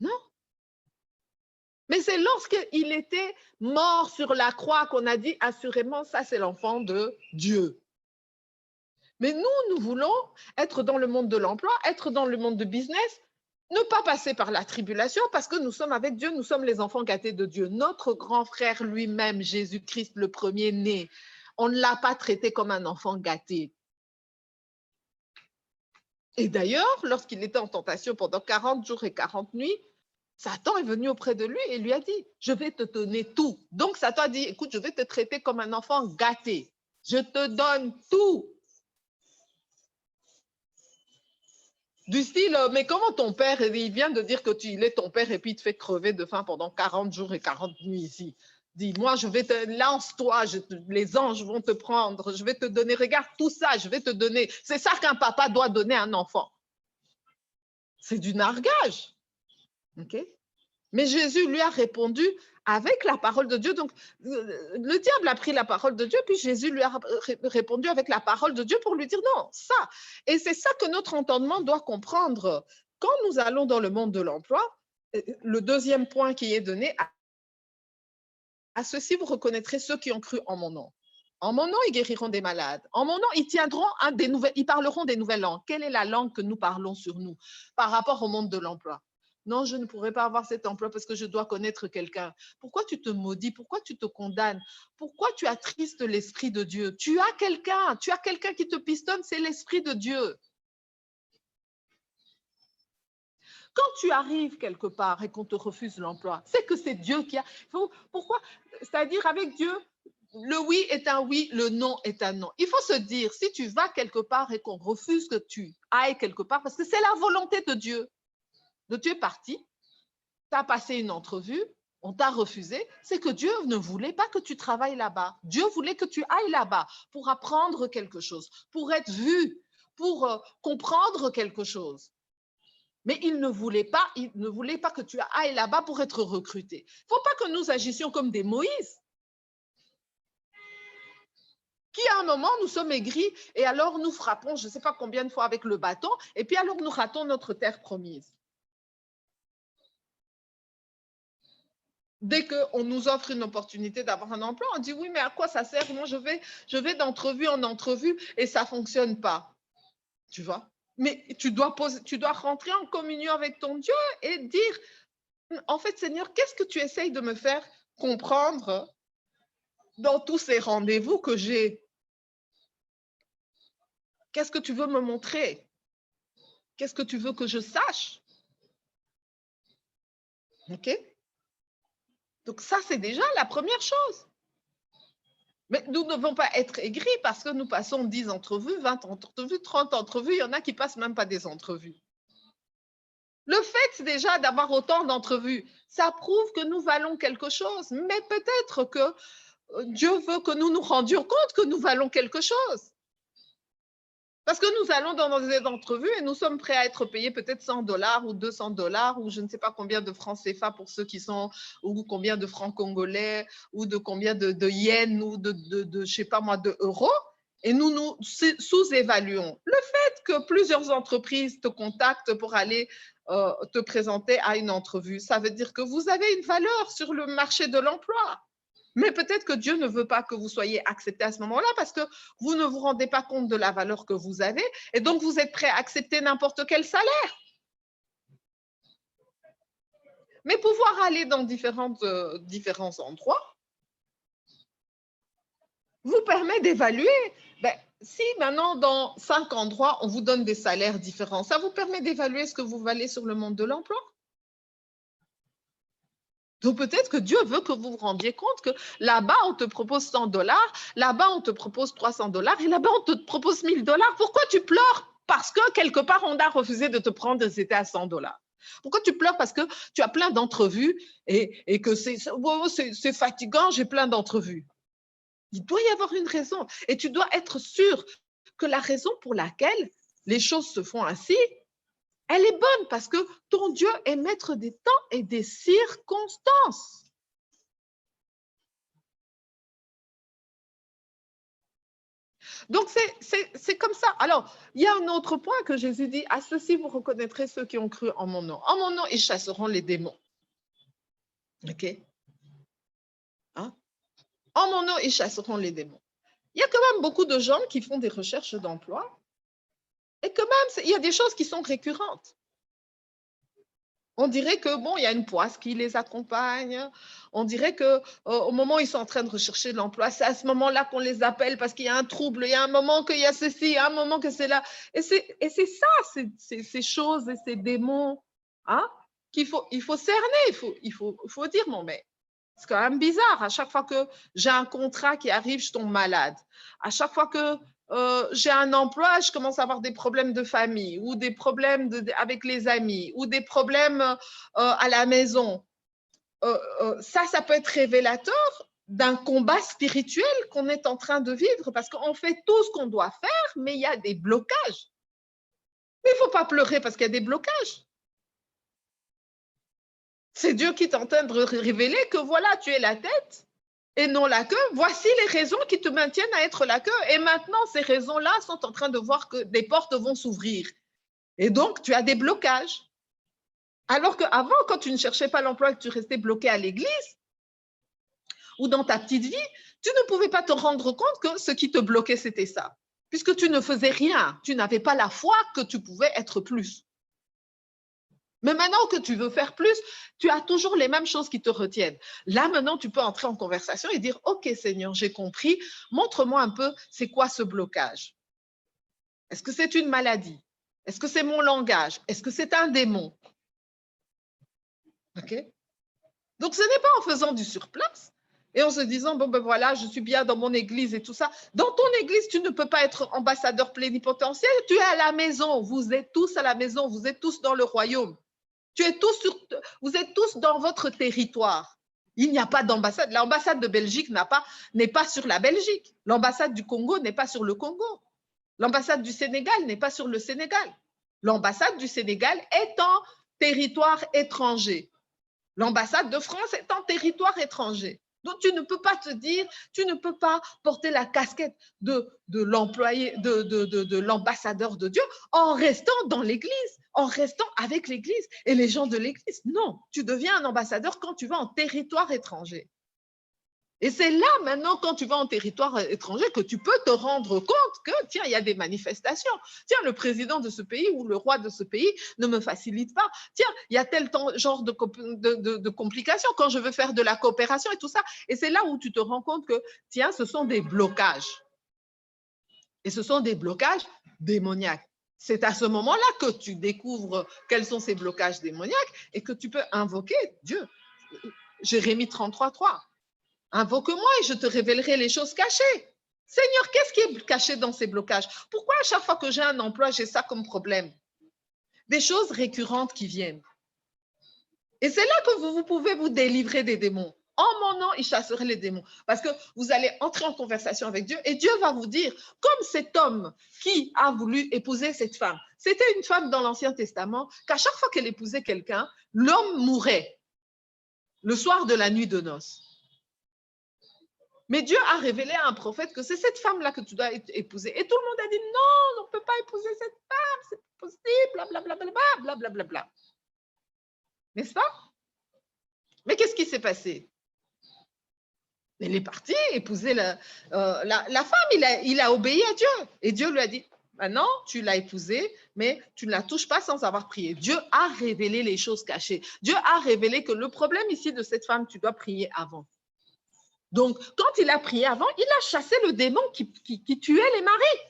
Non. Mais c'est lorsqu'il était mort sur la croix qu'on a dit assurément, ça c'est l'enfant de Dieu. Mais nous voulons être dans le monde de l'emploi, être dans le monde de business, ne pas passer par la tribulation parce que nous sommes avec Dieu, nous sommes les enfants gâtés de Dieu. Notre grand frère lui-même, Jésus-Christ, le premier-né, on ne l'a pas traité comme un enfant gâté. Et d'ailleurs, lorsqu'il était en tentation pendant 40 jours et 40 nuits, Satan est venu auprès de lui et lui a dit, je vais te donner tout. Donc Satan a dit, écoute, je vais te traiter comme un enfant gâté. Je te donne tout. Du style, mais comment ton père, il vient de dire que il est ton père et puis il te fait crever de faim pendant 40 jours et 40 nuits ici. Dis-moi, je vais te, lance-toi, les anges vont te prendre, je vais te donner, regarde tout ça, je vais te donner. C'est ça qu'un papa doit donner à un enfant. C'est du nargage. OK? Mais Jésus lui a répondu avec la parole de Dieu. Donc, le diable a pris la parole de Dieu, puis Jésus lui a répondu avec la parole de Dieu pour lui dire non, ça. Et c'est ça que notre entendement doit comprendre. Quand nous allons dans le monde de l'emploi, le deuxième point qui est donné, à ceci vous reconnaîtrez ceux qui ont cru en mon nom. En mon nom, ils guériront des malades. En mon nom, ils tiendront ils parleront des nouvelles langues. Quelle est la langue que nous parlons sur nous par rapport au monde de l'emploi? Non, je ne pourrais pas avoir cet emploi parce que je dois connaître quelqu'un. Pourquoi tu te maudis? Pourquoi tu te condamnes? Pourquoi tu attristes l'Esprit de Dieu? Tu as quelqu'un qui te pistonne, c'est l'Esprit de Dieu. Quand tu arrives quelque part et qu'on te refuse l'emploi, c'est que c'est Dieu qui a... Pourquoi? C'est-à-dire avec Dieu, le oui est un oui, le non est un non. Il faut se dire, si tu vas quelque part et qu'on refuse que tu ailles quelque part, parce que c'est la volonté de Dieu. Donc tu es parti, tu as passé une entrevue, on t'a refusé, c'est que Dieu ne voulait pas que tu travailles là-bas. Dieu voulait que tu ailles là-bas pour apprendre quelque chose, pour être vu, pour comprendre quelque chose. Mais il ne voulait pas que tu ailles là-bas pour être recruté. Il ne faut pas que nous agissions comme des Moïse, qui à un moment, nous sommes aigris et alors nous frappons, je ne sais pas combien de fois avec le bâton, et puis alors nous ratons notre terre promise. Dès qu'on nous offre une opportunité d'avoir un emploi, on dit oui, mais à quoi ça sert? Moi, je vais d'entrevue en entrevue et ça ne fonctionne pas. Tu vois? Mais tu dois rentrer en communion avec ton Dieu et dire, en fait, Seigneur, qu'est-ce que tu essayes de me faire comprendre dans tous ces rendez-vous que j'ai? Qu'est-ce que tu veux me montrer? Qu'est-ce que tu veux que je sache? OK? Donc ça, c'est déjà la première chose. Mais nous ne devons pas être aigris parce que nous passons 10 entrevues, 20 entrevues, 30 entrevues. Il y en a qui ne passent même pas des entrevues. Le fait déjà d'avoir autant d'entrevues, ça prouve que nous valons quelque chose. Mais peut-être que Dieu veut que nous nous rendions compte que nous valons quelque chose. Parce que nous allons dans des entrevues et nous sommes prêts à être payés peut-être $100 ou $200 ou je ne sais pas combien de francs CFA pour ceux qui sont, ou combien de francs congolais ou de combien de yens ou je sais pas moi, de euros. Et nous sous-évaluons. Le fait que plusieurs entreprises te contactent pour aller te présenter à une entrevue, ça veut dire que vous avez une valeur sur le marché de l'emploi. Mais peut-être que Dieu ne veut pas que vous soyez accepté à ce moment-là parce que vous ne vous rendez pas compte de la valeur que vous avez et donc vous êtes prêt à accepter n'importe quel salaire. Mais pouvoir aller dans différents endroits vous permet d'évaluer. Si maintenant, dans 5 endroits, on vous donne des salaires différents, ça vous permet d'évaluer ce que vous valez sur le monde de l'emploi. Donc, peut-être que Dieu veut que vous vous rendiez compte que là-bas, on te propose $100, là-bas, on te propose $300 et là-bas, on te propose $1000. Pourquoi tu pleures? Parce que quelque part, on a refusé de te prendre et c'était à $100. Pourquoi tu pleures? Parce que tu as plein d'entrevues et que c'est fatigant, j'ai plein d'entrevues. Il doit y avoir une raison et tu dois être sûr que la raison pour laquelle les choses se font ainsi, elle est bonne parce que ton Dieu est maître des temps et des circonstances. Donc, c'est comme ça. Alors, il y a un autre point que Jésus dit, à ceci vous reconnaîtrez ceux qui ont cru en mon nom. En mon nom, ils chasseront les démons. OK? Hein? En mon nom, ils chasseront les démons. Il y a quand même beaucoup de gens qui font des recherches d'emploi et quand même, il y a des choses qui sont récurrentes. On dirait que, bon, il y a une poisse qui les accompagne. On dirait qu'au moment où ils sont en train de rechercher de l'emploi, c'est à ce moment-là qu'on les appelle parce qu'il y a un trouble. Il y a un moment qu'il y a ceci, il y a un moment que c'est là. Et c'est ça, ces choses et ces démons hein, il faut cerner. Il faut dire, non, mais c'est quand même bizarre. À chaque fois que j'ai un contrat qui arrive, je tombe malade. À chaque fois que j'ai un emploi, je commence à avoir des problèmes de famille ou des problèmes avec les amis ou des problèmes à la maison. Ça peut être révélateur d'un combat spirituel qu'on est en train de vivre parce qu'on fait tout ce qu'on doit faire, mais il y a des blocages. Mais il ne faut pas pleurer parce qu'il y a des blocages. C'est Dieu qui est en train de révéler que voilà, tu es la tête et non la queue. Voici les raisons qui te maintiennent à être la queue. Et maintenant, ces raisons-là sont en train de voir que des portes vont s'ouvrir. Et donc, tu as des blocages. Alors qu'avant, quand tu ne cherchais pas l'emploi et que tu restais bloqué à l'église ou dans ta petite vie, tu ne pouvais pas te rendre compte que ce qui te bloquait, c'était ça. Puisque tu ne faisais rien. Tu n'avais pas la foi que tu pouvais être plus. Mais maintenant que tu veux faire plus, tu as toujours les mêmes choses qui te retiennent. Là, maintenant, tu peux entrer en conversation et dire, OK, Seigneur, j'ai compris. Montre-moi un peu, c'est quoi ce blocage? Est-ce que c'est une maladie? Est-ce que c'est mon langage? Est-ce que c'est un démon? OK? Donc, ce n'est pas en faisant du surplace et en se disant, bon, ben voilà, je suis bien dans mon église et tout ça. Dans ton église, tu ne peux pas être ambassadeur plénipotentiaire. Tu es à la maison. Vous êtes tous à la maison. Vous êtes tous dans le royaume. Vous êtes tous dans votre territoire. Il n'y a pas d'ambassade. L'ambassade de Belgique n'est pas sur la Belgique. L'ambassade du Congo n'est pas sur le Congo. L'ambassade du Sénégal n'est pas sur le Sénégal. L'ambassade du Sénégal est en territoire étranger. L'ambassade de France est en territoire étranger. Donc, tu ne peux pas te dire, tu ne peux pas porter la casquette de l'employé, de l'ambassadeur de Dieu en restant dans l'église, en restant avec l'église et les gens de l'église. Non, tu deviens un ambassadeur quand tu vas en territoire étranger. Et c'est là, maintenant, quand tu vas en territoire étranger, que tu peux te rendre compte que, tiens, il y a des manifestations. Tiens, le président de ce pays ou le roi de ce pays ne me facilite pas. Tiens, il y a tel genre de complications quand je veux faire de la coopération et tout ça. Et c'est là où tu te rends compte que, tiens, ce sont des blocages. Et ce sont des blocages démoniaques. C'est à ce moment-là que tu découvres quels sont ces blocages démoniaques et que tu peux invoquer Dieu. Jérémie 33:3. Invoque-moi et je te révélerai les choses cachées. Seigneur, qu'est-ce qui est caché dans ces blocages? Pourquoi à chaque fois que j'ai un emploi, j'ai ça comme problème? Des choses récurrentes qui viennent. Et c'est là que vous pouvez vous délivrer des démons. en mon nom, il chasserait les démons. Parce que vous allez entrer en conversation avec Dieu et Dieu va vous dire, comme cet homme qui a voulu épouser cette femme, c'était une femme dans l'Ancien Testament, qu'à chaque fois qu'elle épousait quelqu'un, l'homme mourait le soir de la nuit de noces. Mais Dieu a révélé à un prophète que c'est cette femme-là que tu dois épouser. Et tout le monde a dit, non, on ne peut pas épouser cette femme, c'est possible, blablabla, blablabla. N'est-ce pas? Mais qu'est-ce qui s'est passé? Elle est partie épouser la femme, il a obéi à Dieu. Et Dieu lui a dit, maintenant, tu l'as épousée, mais tu ne la touches pas sans avoir prié. Dieu a révélé les choses cachées. Dieu a révélé que le problème ici de cette femme, tu dois prier avant. Donc, quand il a prié avant, il a chassé le démon qui tuait les maris.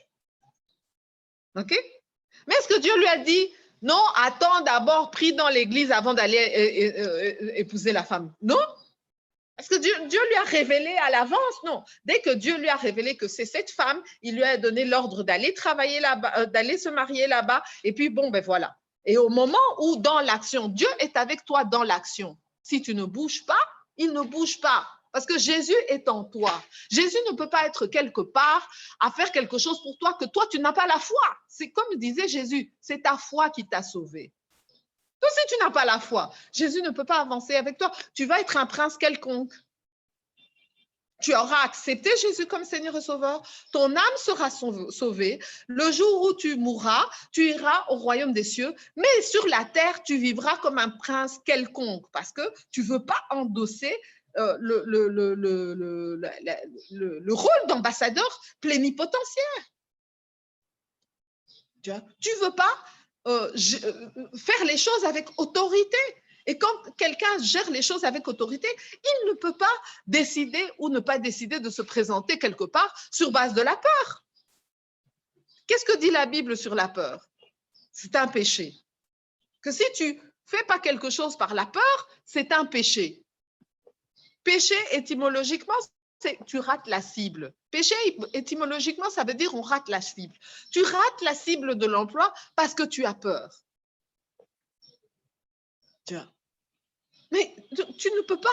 OK? Mais est-ce que Dieu lui a dit, non, attends d'abord, prie dans l'église avant d'aller épouser la femme? Non? Est-ce que Dieu lui a révélé à l'avance? Non. Dès que Dieu lui a révélé que c'est cette femme, il lui a donné l'ordre d'aller travailler là-bas, d'aller se marier là-bas. Et puis, bon, ben voilà. Et au moment où dans l'action, Dieu est avec toi dans l'action. Si tu ne bouges pas, il ne bouge pas. Parce que Jésus est en toi. Jésus ne peut pas être quelque part à faire quelque chose pour toi que toi, tu n'as pas la foi. C'est comme disait Jésus, c'est ta foi qui t'a sauvé. Donc, si tu n'as pas la foi, Jésus ne peut pas avancer avec toi. Tu vas être un prince quelconque. Tu auras accepté Jésus comme Seigneur et Sauveur. Ton âme sera sauvée. Le jour où tu mourras, tu iras au royaume des cieux. Mais sur la terre, tu vivras comme un prince quelconque parce que tu ne veux pas endosser le rôle d'ambassadeur plénipotentiaire. Tu ne veux pas faire les choses avec autorité. Et quand quelqu'un gère les choses avec autorité, il ne peut pas décider ou ne pas décider de se présenter quelque part sur base de la peur. Qu'est-ce que dit la Bible sur la peur? C'est un péché. Que si tu ne fais pas quelque chose par la peur, c'est un péché. Péché, étymologiquement, tu rates la cible. Péché, étymologiquement, ça veut dire on rate la cible. Tu rates la cible de l'emploi parce que tu as peur. Mais tu ne peux pas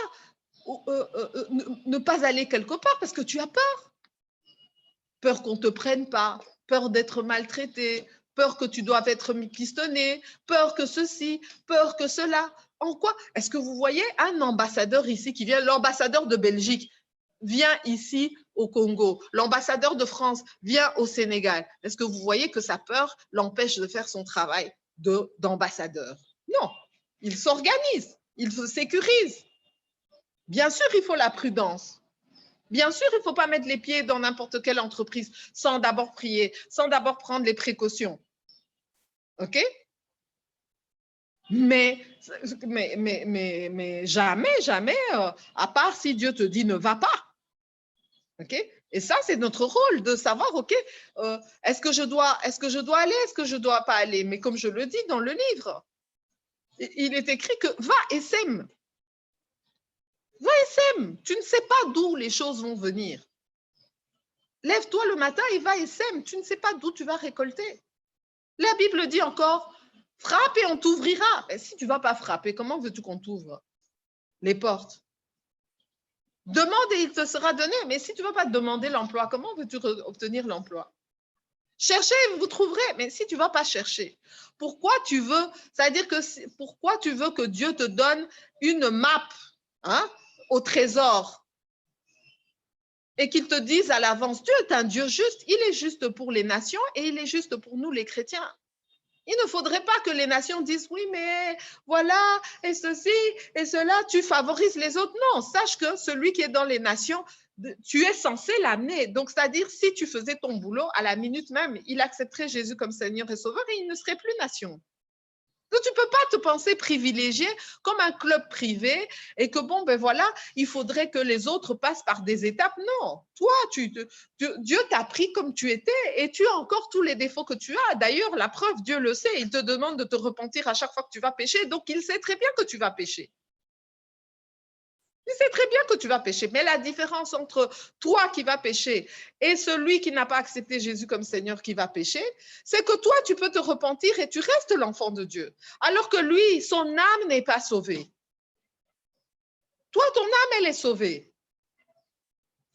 ne pas aller quelque part parce que tu as peur. Peur qu'on ne te prenne pas, peur d'être maltraité, peur que tu doives être pistonné, peur que ceci, peur que cela. En quoi? Est-ce que vous voyez un ambassadeur ici qui vient, l'ambassadeur de Belgique vient ici au Congo, l'ambassadeur de France vient au Sénégal. Est-ce que vous voyez que sa peur l'empêche de faire son travail d'ambassadeur? Non, il s'organise, il se sécurise. Bien sûr, il faut la prudence. Bien sûr, il ne faut pas mettre les pieds dans n'importe quelle entreprise sans d'abord prier, sans d'abord prendre les précautions. OK? Mais jamais, à part si Dieu te dit ne va pas. OK? Et ça, c'est notre rôle de savoir, OK, est-ce que je dois aller, est-ce que je ne dois pas aller? Mais comme je le dis dans le livre, il est écrit que va et sème. Va et sème. Tu ne sais pas d'où les choses vont venir. Lève-toi le matin et va et sème. Tu ne sais pas d'où tu vas récolter. La Bible dit encore, frappe et on t'ouvrira. Mais si tu ne vas pas frapper, comment veux-tu qu'on t'ouvre les portes? Demande et il te sera donné. Mais si tu ne vas pas demander l'emploi, comment veux-tu obtenir l'emploi? Cherchez et vous trouverez. Mais si tu ne vas pas chercher, pourquoi tu veux, c'est-à-dire que pourquoi tu veux que Dieu te donne une map au trésor et qu'il te dise à l'avance, Dieu est un Dieu juste, il est juste pour les nations et il est juste pour nous les chrétiens. Il ne faudrait pas que les nations disent, oui, mais voilà, et ceci, et cela, tu favorises les autres. Non, sache que celui qui est dans les nations, tu es censé l'amener. Donc, c'est-à-dire, si tu faisais ton boulot, à la minute même, il accepterait Jésus comme Seigneur et Sauveur et il ne serait plus nation. Donc, tu ne peux pas te penser privilégié comme un club privé et que, bon, ben voilà, il faudrait que les autres passent par des étapes. Non, toi, Dieu t'a pris comme tu étais et tu as encore tous les défauts que tu as. D'ailleurs, la preuve, Dieu le sait, il te demande de te repentir à chaque fois que tu vas pécher, donc il sait très bien que tu vas pécher. Il sait très bien que tu vas pécher, mais la différence entre toi qui vas pécher et celui qui n'a pas accepté Jésus comme Seigneur qui va pécher, c'est que toi, tu peux te repentir et tu restes l'enfant de Dieu, alors que lui, son âme n'est pas sauvée. Toi, ton âme, elle est sauvée.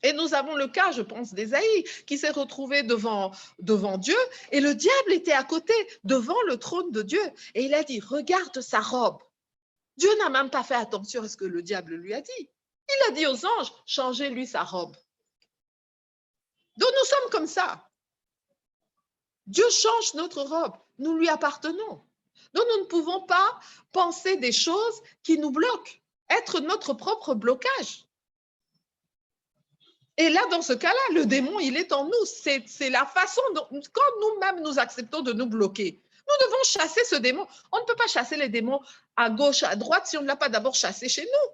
Et nous avons le cas, je pense, d'Ésaïe, qui s'est retrouvé devant Dieu, et le diable était à côté, devant le trône de Dieu. Et il a dit, regarde sa robe. Dieu n'a même pas fait attention à ce que le diable lui a dit. Il a dit aux anges, changez-lui sa robe. Donc nous sommes comme ça. Dieu change notre robe, nous lui appartenons. Donc nous ne pouvons pas penser des choses qui nous bloquent, être notre propre blocage. Et là, dans ce cas-là, le démon, il est en nous. C'est la façon dont, quand nous-mêmes nous acceptons de nous bloquer, nous devons chasser ce démon. On ne peut pas chasser les démons à gauche, à droite, si on ne l'a pas d'abord chassé chez nous.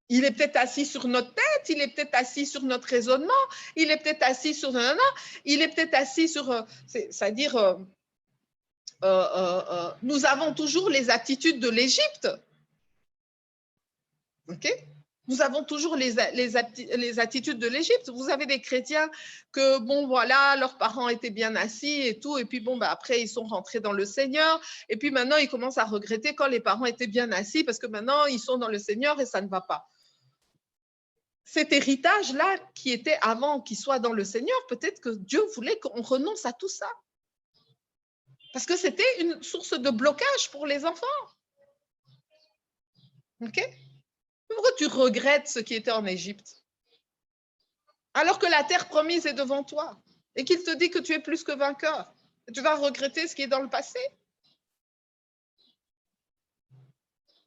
Il est peut-être assis sur notre tête, il est peut-être assis sur notre raisonnement, il est peut-être assis sur... il est peut-être assis sur... c'est-à-dire, nous avons toujours les attitudes de l'Égypte. OK? Nous avons toujours les attitudes de l'Égypte. Vous avez des chrétiens que, bon, voilà, leurs parents étaient bien assis et tout, et puis, bon, bah, après, ils sont rentrés dans le Seigneur, et puis maintenant, ils commencent à regretter quand les parents étaient bien assis, parce que maintenant, ils sont dans le Seigneur et ça ne va pas. Cet héritage-là, qui était avant qu'ils soient dans le Seigneur, peut-être que Dieu voulait qu'on renonce à tout ça. Parce que c'était une source de blocage pour les enfants. OK? Pourquoi tu regrettes ce qui était en Égypte? Alors que la terre promise est devant toi et qu'il te dit que tu es plus que vainqueur. Tu vas regretter ce qui est dans le passé.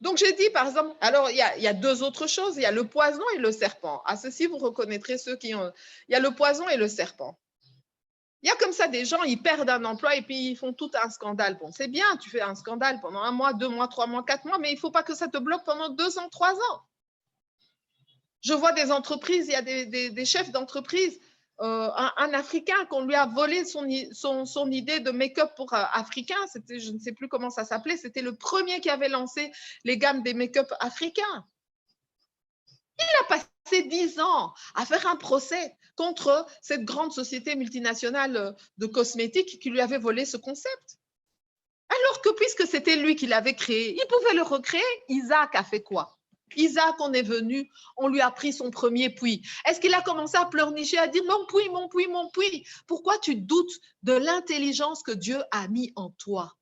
Donc, j'ai dit, par exemple, alors il y a deux autres choses. Il y a le poison et le serpent. À ceci, vous reconnaîtrez ceux qui ont... Il y a le poison et le serpent. Il y a comme ça des gens, ils perdent un emploi et puis ils font tout un scandale. Bon, c'est bien, tu fais un scandale pendant 1 mois, 2 mois, 3 mois, 4 mois, mais il ne faut pas que ça te bloque pendant 2 ans, 3 ans. Je vois des entreprises, il y a des chefs d'entreprise, un Africain qu'on lui a volé son idée de make-up pour Africain, je ne sais plus comment ça s'appelait, c'était le premier qui avait lancé les gammes des make-up africains. Il a passé 10 ans à faire un procès contre cette grande société multinationale de cosmétiques qui lui avait volé ce concept. Alors que puisque c'était lui qui l'avait créé, il pouvait le recréer. Isaac a fait quoi? Isaac, on est venu, on lui a pris son premier puits. Est-ce qu'il a commencé à pleurnicher, à dire mon puits, mon puits, mon puits? Pourquoi tu doutes de l'intelligence que Dieu a mis en toi?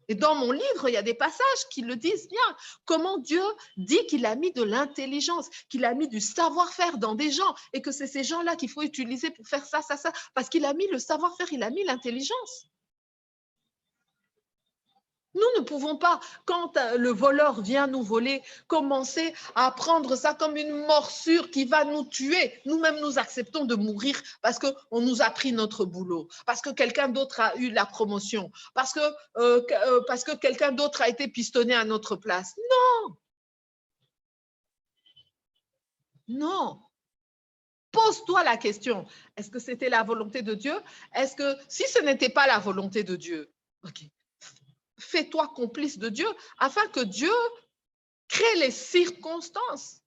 Et dans mon livre, il y a des passages qui le disent bien. Comment Dieu dit qu'il a mis de l'intelligence, qu'il a mis du savoir-faire dans des gens et que c'est ces gens-là qu'il faut utiliser pour faire ça, ça, ça. Parce qu'il a mis le savoir-faire, il a mis l'intelligence. Nous ne pouvons pas, quand le voleur vient nous voler, commencer à prendre ça comme une morsure qui va nous tuer. Nous-mêmes, nous acceptons de mourir parce qu'on nous a pris notre boulot, parce que quelqu'un d'autre a eu la promotion, parce que quelqu'un d'autre a été pistonné à notre place. Non! Non! Pose-toi la question, est-ce que c'était la volonté de Dieu? Est-ce que si ce n'était pas la volonté de Dieu, ok, fais-toi complice de Dieu afin que Dieu crée les circonstances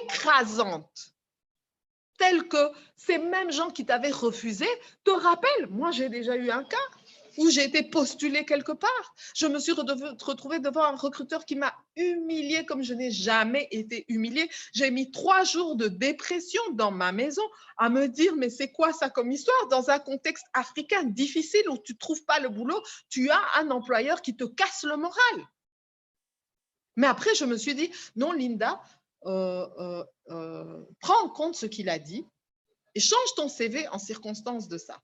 écrasantes telles que ces mêmes gens qui t'avaient refusé te rappellent. Moi, j'ai déjà eu un cas où j'ai été postulée quelque part. Je me suis retrouvée devant un recruteur qui m'a humiliée comme je n'ai jamais été humiliée. J'ai mis 3 jours de dépression dans ma maison à me dire, mais c'est quoi ça comme histoire? Dans un contexte africain difficile où tu ne trouves pas le boulot, tu as un employeur qui te casse le moral. Mais après, je me suis dit, non, Linda, prends en compte ce qu'il a dit et change ton CV en circonstance de ça.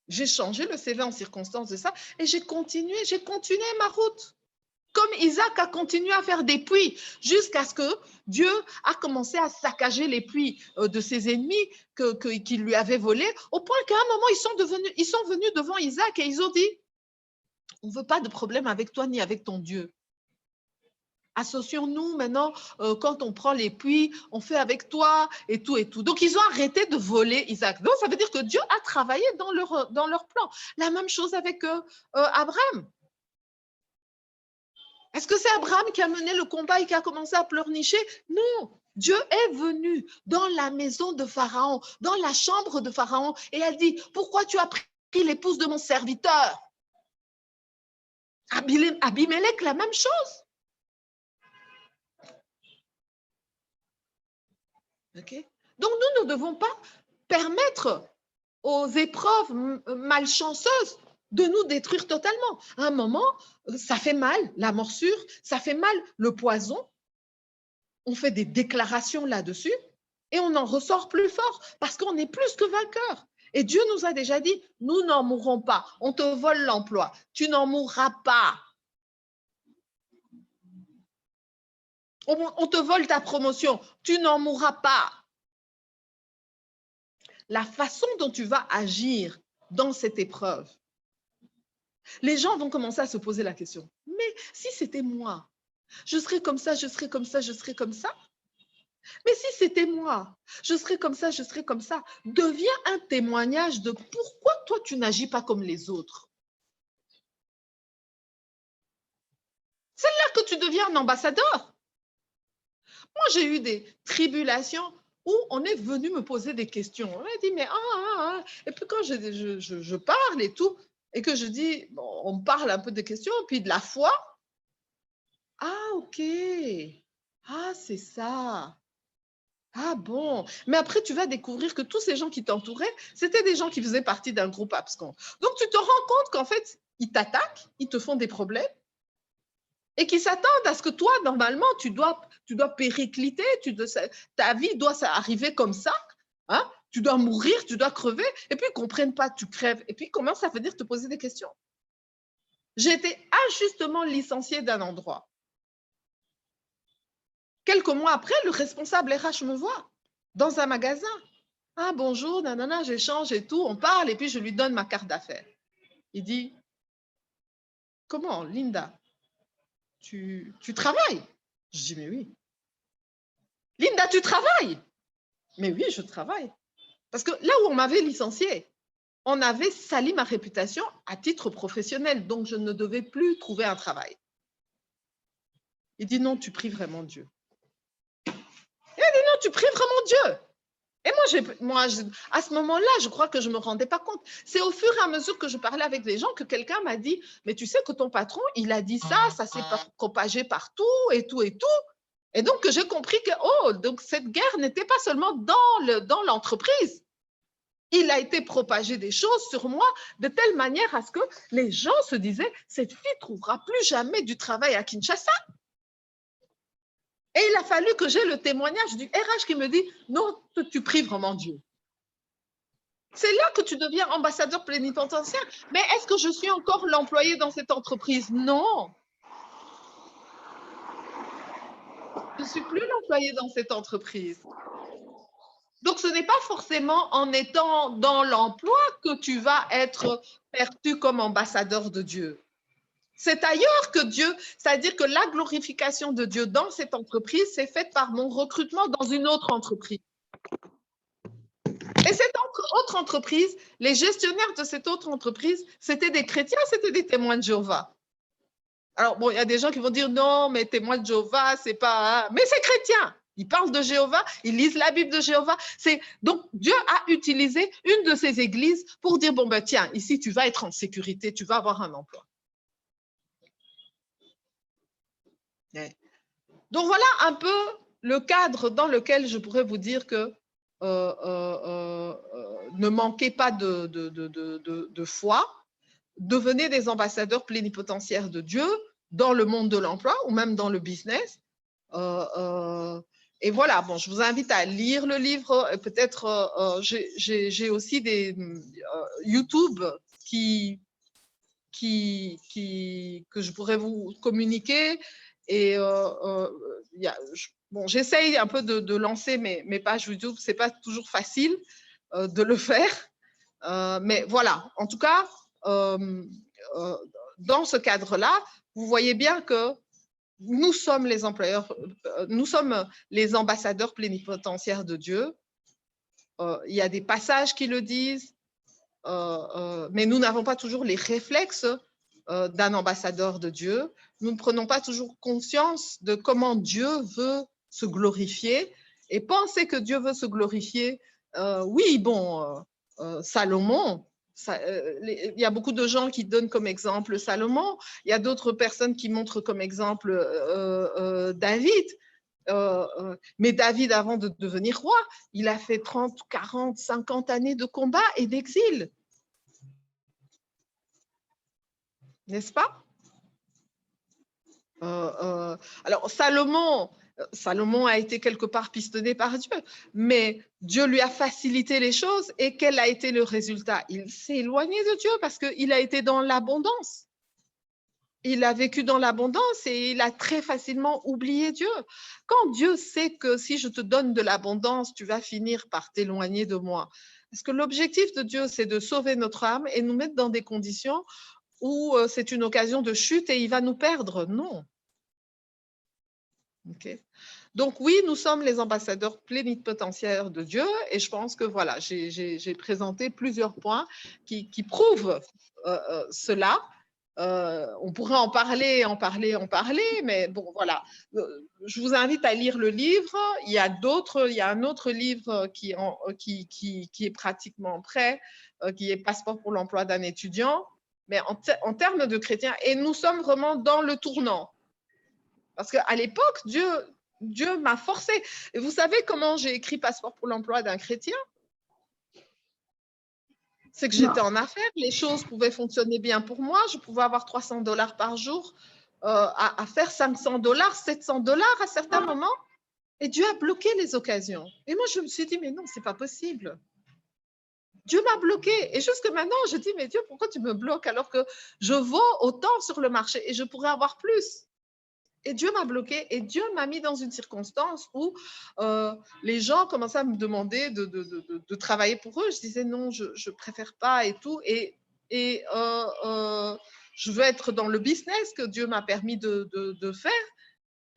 J'ai changé le CV en circonstance de ça et j'ai continué ma route. Comme Isaac a continué à faire des puits jusqu'à ce que Dieu a commencé à saccager les puits de ses ennemis qu'il lui avait volés, au point qu'à un moment, ils sont venus devant Isaac et ils ont dit, on ne veut pas de problème avec toi ni avec ton Dieu. Associons-nous maintenant, quand on prend les puits, on fait avec toi et tout et tout. Donc, ils ont arrêté de voler Isaac. Donc, ça veut dire que Dieu a travaillé dans leur plan. La même chose avec Abraham. Est-ce que c'est Abraham qui a mené le combat et qui a commencé à pleurnicher? Non. Dieu est venu dans la maison de Pharaon, dans la chambre de Pharaon, et a dit, pourquoi tu as pris l'épouse de mon serviteur? Abimelech, la même chose. Okay? Donc, nous ne devons pas permettre aux épreuves malchanceuses de nous détruire totalement. À un moment, ça fait mal, la morsure, ça fait mal le poison. On fait des déclarations là-dessus et on en ressort plus fort parce qu'on est plus que vainqueur. Et Dieu nous a déjà dit, nous n'en mourrons pas. On te vole l'emploi. Tu n'en mourras pas. On te vole ta promotion. Tu n'en mourras pas. La façon dont tu vas agir dans cette épreuve, les gens vont commencer à se poser la question, mais si c'était moi, je serais comme ça, je serais comme ça, je serais comme ça. Mais si c'était moi, je serais comme ça, je serais comme ça. Devient un témoignage de pourquoi toi, tu n'agis pas comme les autres. C'est là que tu deviens un ambassadeur. Moi, j'ai eu des tribulations où on est venu me poser des questions. On m'a dit, mais Et puis quand je parle et tout, et que je dis, bon, on parle un peu des questions, puis de la foi. Ah, ok. Ah, c'est ça. Ah bon. Mais après, tu vas découvrir que tous ces gens qui t'entouraient, c'était des gens qui faisaient partie d'un groupe abscon. Donc, tu te rends compte qu'en fait, ils t'attaquent, ils te font des problèmes, et qui s'attendent à ce que toi, normalement, tu dois péricliter, ta vie doit arriver comme ça, hein? Tu dois mourir, tu dois crever, et puis ils ne comprennent pas, tu crèves, et puis ils commencent à venir te poser des questions. J'ai été injustement licenciée d'un endroit. Quelques mois après, le responsable RH me voit dans un magasin. Ah, bonjour, nanana, j'échange et tout, on parle, et puis je lui donne ma carte d'affaires. Il dit, comment, Linda? Tu travailles? Je dis, mais oui. Linda, tu travailles? Mais oui, je travaille. Parce que là où on m'avait licenciée, on avait sali ma réputation à titre professionnel, donc je ne devais plus trouver un travail. Il dit, non, tu pries vraiment Dieu. Il dit, non, tu pries vraiment Dieu. Et moi, à ce moment-là, je crois que je ne me rendais pas compte. C'est au fur et à mesure que je parlais avec les gens que quelqu'un m'a dit, mais tu sais que ton patron, il a dit ça s'est propagé partout et tout et tout. Et donc, j'ai compris que, donc cette guerre n'était pas seulement dans l'entreprise. Il a été propagé des choses sur moi de telle manière à ce que les gens se disaient, cette fille ne trouvera plus jamais du travail à Kinshasa. Et il a fallu que j'ai le témoignage du RH qui me dit, non, tu pries vraiment Dieu. C'est là que tu deviens ambassadeur plénipotentiaire. Mais est-ce que je suis encore l'employé dans cette entreprise? Non. Je ne suis plus l'employé dans cette entreprise. Donc, ce n'est pas forcément en étant dans l'emploi que tu vas être perçu comme ambassadeur de Dieu. C'est ailleurs que Dieu, c'est-à-dire que la glorification de Dieu dans cette entreprise, c'est faite par mon recrutement dans une autre entreprise. Et cette autre entreprise, les gestionnaires de cette autre entreprise, c'était des chrétiens, c'était des témoins de Jéhovah. Alors, bon, il y a des gens qui vont dire non, mais témoins de Jéhovah, c'est pas. Mais c'est chrétien. Ils parlent de Jéhovah, ils lisent la Bible de Jéhovah. Donc, Dieu a utilisé une de ces églises pour dire bon, ben tiens, ici, tu vas être en sécurité, tu vas avoir un emploi. Donc, voilà un peu le cadre dans lequel je pourrais vous dire que ne manquez pas de foi, devenez des ambassadeurs plénipotentiaires de Dieu dans le monde de l'emploi ou même dans le business. Et voilà, bon, je vous invite à lire le livre. Peut-être, j'ai aussi des YouTube que je pourrais vous communiquer. Et bon, j'essaye un peu de lancer mes pages YouTube. Ce n'est pas toujours facile de le faire. Mais voilà, en tout cas, dans ce cadre-là, vous voyez bien que nous sommes les employeurs, nous sommes les ambassadeurs plénipotentiaires de Dieu. Il y a des passages qui le disent, mais nous n'avons pas toujours les réflexes d'un ambassadeur de Dieu. Nous ne prenons pas toujours conscience de comment Dieu veut se glorifier. Et penser que Dieu veut se glorifier, oui, bon, Salomon, Il y a beaucoup de gens qui donnent comme exemple Salomon. Il y a d'autres personnes qui montrent comme exemple David. Mais David, avant de devenir roi, il a fait 30, 40, 50 années de combat et d'exil. N'est-ce pas? Alors, Salomon a été quelque part pistonné par Dieu, mais Dieu lui a facilité les choses et quel a été le résultat? Il s'est éloigné de Dieu parce qu'il a été dans l'abondance. Il a vécu dans l'abondance et il a très facilement oublié Dieu. Quand Dieu sait que si je te donne de l'abondance, tu vas finir par t'éloigner de moi. Parce que l'objectif de Dieu, c'est de sauver notre âme et nous mettre dans des conditions où c'est une occasion de chute et il va nous perdre. Non. Okay. Donc oui, nous sommes les ambassadeurs plénipotentiaires de Dieu et je pense que voilà, j'ai présenté plusieurs points qui prouvent cela. On pourrait en parler, mais bon, voilà. Je vous invite à lire le livre. Il y a un autre livre qui est pratiquement prêt, qui est Passeport pour l'emploi d'un étudiant. Mais en termes de chrétiens, et nous sommes vraiment dans le tournant. Parce qu'à l'époque, Dieu m'a forcé. Et vous savez comment j'ai écrit Passeport pour l'emploi d'un chrétien? C'est que j'étais en affaires, les choses pouvaient fonctionner bien pour moi, je pouvais avoir $300 par jour à faire $500, $700 à certains moments. Et Dieu a bloqué les occasions. Et moi, je me suis dit, mais non, c'est pas possible. Dieu m'a bloqué. Et jusque maintenant, je dis, mais Dieu, pourquoi tu me bloques alors que je vaux autant sur le marché et je pourrais avoir plus? Et Dieu m'a bloqué et Dieu m'a mis dans une circonstance où les gens commençaient à me demander de travailler pour eux. Je disais non, je ne préfère pas et tout. Et je veux être dans le business que Dieu m'a permis de faire.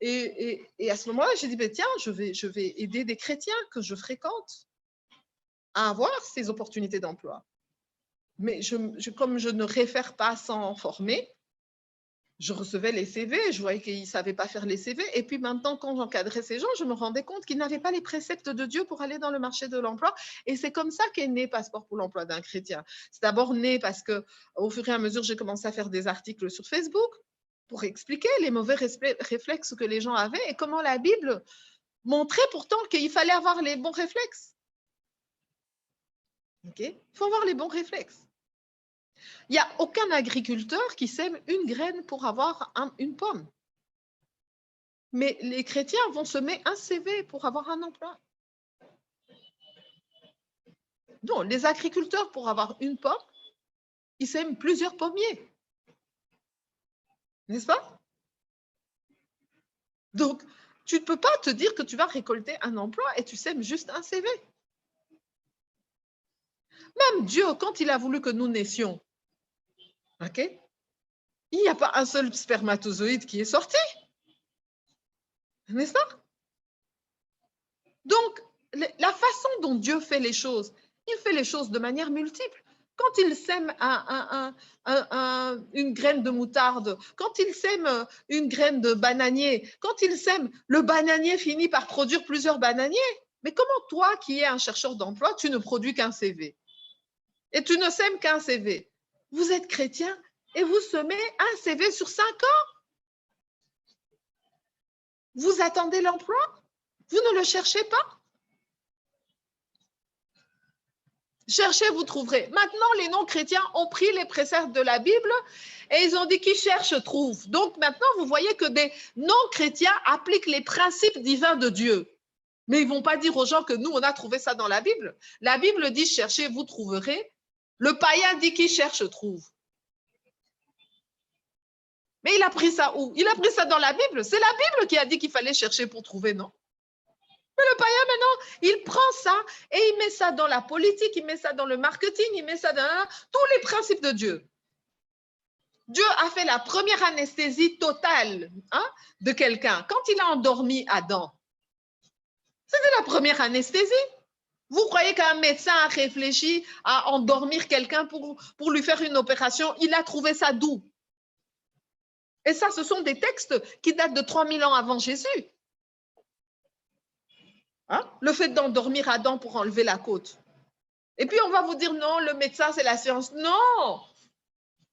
Et à ce moment-là, j'ai dit, ben, tiens, je vais aider des chrétiens que je fréquente à avoir ces opportunités d'emploi. Mais comme je ne réfère pas sans former, je recevais les CV, je voyais qu'ils ne savaient pas faire les CV. Et puis maintenant, quand j'encadrais ces gens, je me rendais compte qu'ils n'avaient pas les préceptes de Dieu pour aller dans le marché de l'emploi. Et c'est comme ça qu'est né Passeport pour l'emploi d'un chrétien. C'est d'abord né parce qu'au fur et à mesure, j'ai commencé à faire des articles sur Facebook pour expliquer les mauvais réflexes que les gens avaient et comment la Bible montrait pourtant qu'il fallait avoir les bons réflexes. Okay? Il faut avoir les bons réflexes. Il n'y a aucun agriculteur qui sème une graine pour avoir une pomme. Mais les chrétiens vont semer un CV pour avoir un emploi. Non, les agriculteurs, pour avoir une pomme, ils sèment plusieurs pommiers. N'est-ce pas? Donc, tu ne peux pas te dire que tu vas récolter un emploi et tu sèmes juste un CV. Même Dieu, quand il a voulu que nous naissions, okay, il n'y a pas un seul spermatozoïde qui est sorti. N'est-ce pas? Donc, la façon dont Dieu fait les choses, il fait les choses de manière multiple. Quand il sème une graine de moutarde, quand il sème une graine de bananier, quand il sème, le bananier finit par produire plusieurs bananiers. Mais comment toi, qui es un chercheur d'emploi, tu ne produis qu'un CV? Et tu ne sèmes qu'un CV. Vous êtes chrétien et vous semez un CV sur 5 ans. Vous attendez l'emploi? Vous ne le cherchez pas? Cherchez, vous trouverez. Maintenant, les non-chrétiens ont pris les préceptes de la Bible et ils ont dit qui cherche trouve. Donc maintenant, vous voyez que des non-chrétiens appliquent les principes divins de Dieu. Mais ils ne vont pas dire aux gens que nous, on a trouvé ça dans la Bible. La Bible dit cherchez, vous trouverez. Le païen dit qui cherche trouve. Mais il a pris ça où? Il a pris ça dans la Bible. C'est la Bible qui a dit qu'il fallait chercher pour trouver, non? Mais le païen, maintenant, il prend ça et il met ça dans la politique, il met ça dans le marketing, il met ça dans tous les principes de Dieu. Dieu a fait la première anesthésie totale de quelqu'un. Quand il a endormi Adam, c'était la première anesthésie. Vous croyez qu'un médecin a réfléchi à endormir quelqu'un pour lui faire une opération? Il a trouvé ça d'où? Et ça, ce sont des textes qui datent de 3000 ans avant Jésus. Le fait d'endormir Adam pour enlever la côte. Et puis, on va vous dire, non, le médecin, c'est la science. Non!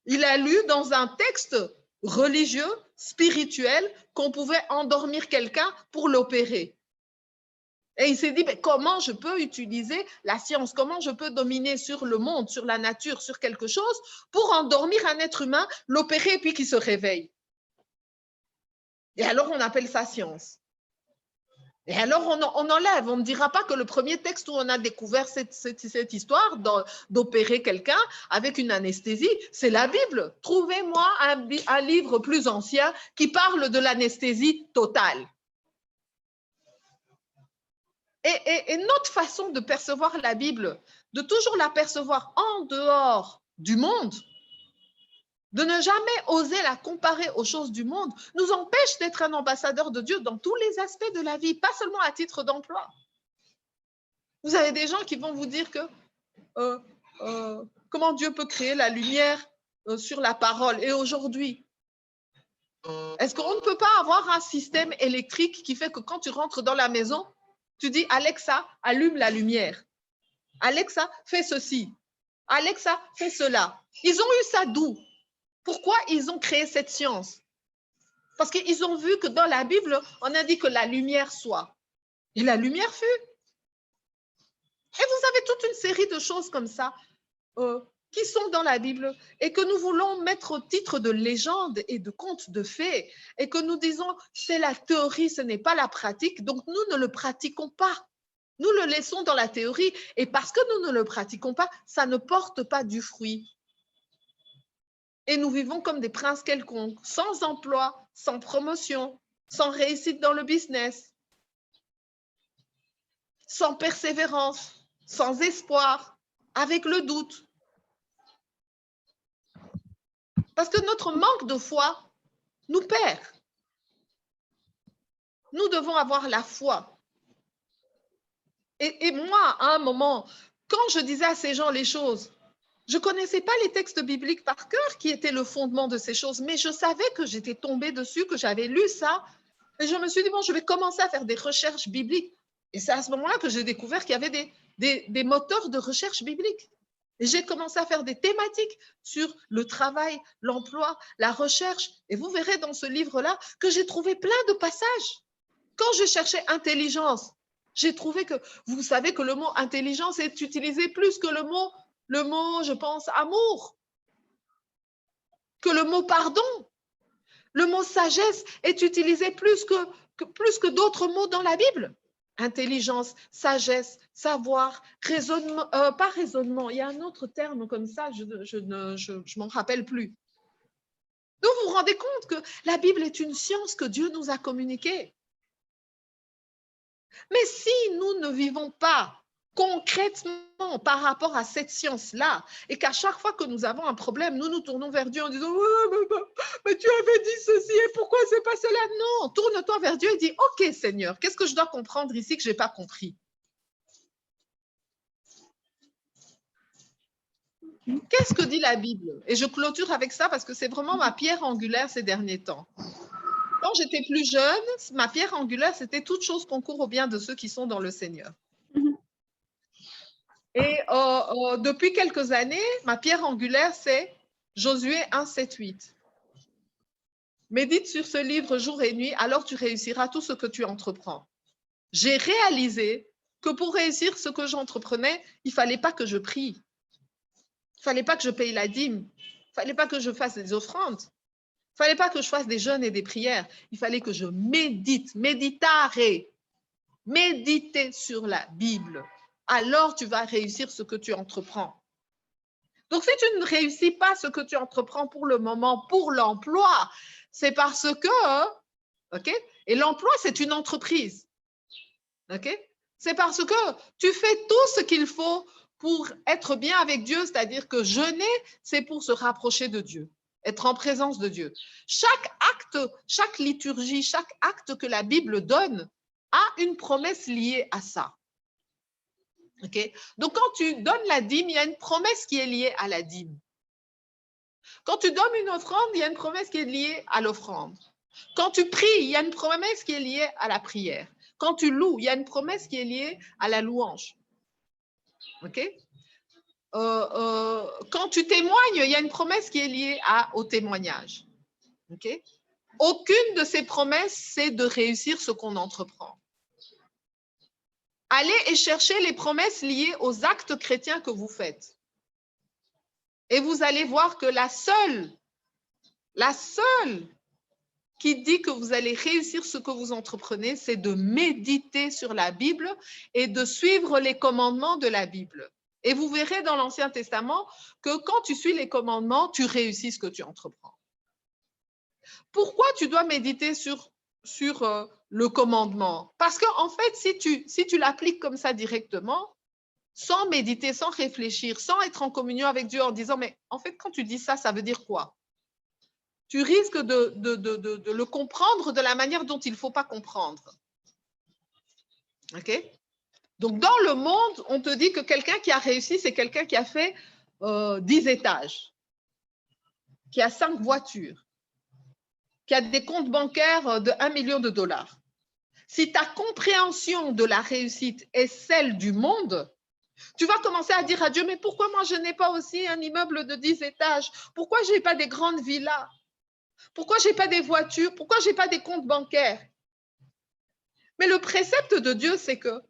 Il a lu dans un texte religieux, spirituel, qu'on pouvait endormir quelqu'un pour l'opérer. Et il s'est dit, mais comment je peux utiliser la science? Comment je peux dominer sur le monde, sur la nature, sur quelque chose pour endormir un être humain, l'opérer et puis qu'il se réveille? Et alors, on appelle ça science. Et alors, on enlève. On ne dira pas que le premier texte où on a découvert cette histoire d'opérer quelqu'un avec une anesthésie, c'est la Bible. Trouvez-moi un livre plus ancien qui parle de l'anesthésie totale. Et notre façon de percevoir la Bible, de toujours la percevoir en dehors du monde, de ne jamais oser la comparer aux choses du monde, nous empêche d'être un ambassadeur de Dieu dans tous les aspects de la vie, pas seulement à titre d'emploi. Vous avez des gens qui vont vous dire que comment Dieu peut créer la lumière sur la parole. Et aujourd'hui, est-ce qu'on ne peut pas avoir un système électrique qui fait que quand tu rentres dans la maison, tu dis, Alexa, allume la lumière. Alexa, fais ceci. Alexa, fais cela. Ils ont eu ça d'où? Pourquoi ils ont créé cette science? Parce qu'ils ont vu que dans la Bible, on a dit que la lumière soit. Et la lumière fut. Et vous avez toute une série de choses comme ça qui sont dans la Bible et que nous voulons mettre au titre de légende et de contes de fées et que nous disons c'est la théorie, ce n'est pas la pratique, donc nous ne le pratiquons pas. Nous le laissons dans la théorie et parce que nous ne le pratiquons pas, ça ne porte pas du fruit. Et nous vivons comme des princes quelconques, sans emploi, sans promotion, sans réussite dans le business, sans persévérance, sans espoir, avec le doute. Parce que notre manque de foi nous perd. Nous devons avoir la foi. Et moi, à un moment, quand je disais à ces gens les choses, je ne connaissais pas les textes bibliques par cœur qui étaient le fondement de ces choses, mais je savais que j'étais tombée dessus, que j'avais lu ça. Et je me suis dit, bon, je vais commencer à faire des recherches bibliques. Et c'est à ce moment-là que j'ai découvert qu'il y avait des moteurs de recherche biblique. Et j'ai commencé à faire des thématiques sur le travail, l'emploi, la recherche. Et vous verrez dans ce livre-là que j'ai trouvé plein de passages. Quand je cherchais intelligence, j'ai trouvé que, vous savez que le mot intelligence est utilisé plus que le mot, je pense, amour, que le mot pardon. Le mot sagesse est utilisé plus que d'autres mots dans la Bible. Intelligence, sagesse, savoir, raisonnement, pas raisonnement, il y a un autre terme comme ça, je ne m'en rappelle plus. Donc, vous vous rendez compte que la Bible est une science que Dieu nous a communiquée. Mais si nous ne vivons pas concrètement par rapport à cette science-là, et qu'à chaque fois que nous avons un problème, nous nous tournons vers Dieu en disant mais tu avais dit ceci et pourquoi c'est pas cela? Non, tourne-toi vers Dieu et dis ok Seigneur, qu'est-ce que je dois comprendre ici que je n'ai pas compris? Qu'est-ce que dit la Bible? Et je clôture avec ça parce que c'est vraiment ma pierre angulaire ces derniers temps. Quand j'étais plus jeune, ma pierre angulaire, c'était toute chose concourt au bien de ceux qui sont dans le Seigneur. Et depuis quelques années, ma pierre angulaire, c'est Josué 1, 7, 8. Médite sur ce livre jour et nuit, alors tu réussiras tout ce que tu entreprends. J'ai réalisé que pour réussir ce que j'entreprenais, il ne fallait pas que je prie. Il ne fallait pas que je paye la dîme. Il ne fallait pas que je fasse des offrandes. Il ne fallait pas que je fasse des jeûnes et des prières. Il fallait que je médite, méditer sur la Bible. Alors tu vas réussir ce que tu entreprends. Donc, si tu ne réussis pas ce que tu entreprends pour le moment, pour l'emploi, c'est parce que, ok, et l'emploi, c'est une entreprise, ok, c'est parce que tu fais tout ce qu'il faut pour être bien avec Dieu, c'est-à-dire que jeûner, c'est pour se rapprocher de Dieu, être en présence de Dieu. Chaque acte, chaque liturgie, chaque acte que la Bible donne a une promesse liée à ça. Okay? Donc, quand tu donnes la dîme, il y a une promesse qui est liée à la dîme. Quand tu donnes une offrande, il y a une promesse qui est liée à l'offrande. Quand tu pries, il y a une promesse qui est liée à la prière. Quand tu loues, il y a une promesse qui est liée à la louange. Okay? quand tu témoignes, il y a une promesse qui est liée au témoignage. Okay? Aucune de ces promesses, c'est de réussir ce qu'on entreprend. Allez et cherchez les promesses liées aux actes chrétiens que vous faites. Et vous allez voir que la seule qui dit que vous allez réussir ce que vous entreprenez, c'est de méditer sur la Bible et de suivre les commandements de la Bible. Et vous verrez dans l'Ancien Testament que quand tu suis les commandements, tu réussis ce que tu entreprends. Pourquoi tu dois méditer sur le commandement? Parce qu'en fait, si tu l'appliques comme ça directement, sans méditer, sans réfléchir, sans être en communion avec Dieu en disant, mais en fait, quand tu dis ça, ça veut dire quoi? Tu risques de le comprendre de la manière dont il ne faut pas comprendre. OK? Donc, dans le monde, on te dit que quelqu'un qui a réussi, c'est quelqu'un qui a fait 10 étages, qui a 5 voitures, qui a des comptes bancaires de 1 million de dollars. Si ta compréhension de la réussite est celle du monde, tu vas commencer à dire à Dieu, mais pourquoi moi je n'ai pas aussi un immeuble de 10 étages? Pourquoi je n'ai pas des grandes villas? Pourquoi je n'ai pas des voitures? Pourquoi je n'ai pas des comptes bancaires? Mais le précepte de Dieu, c'est que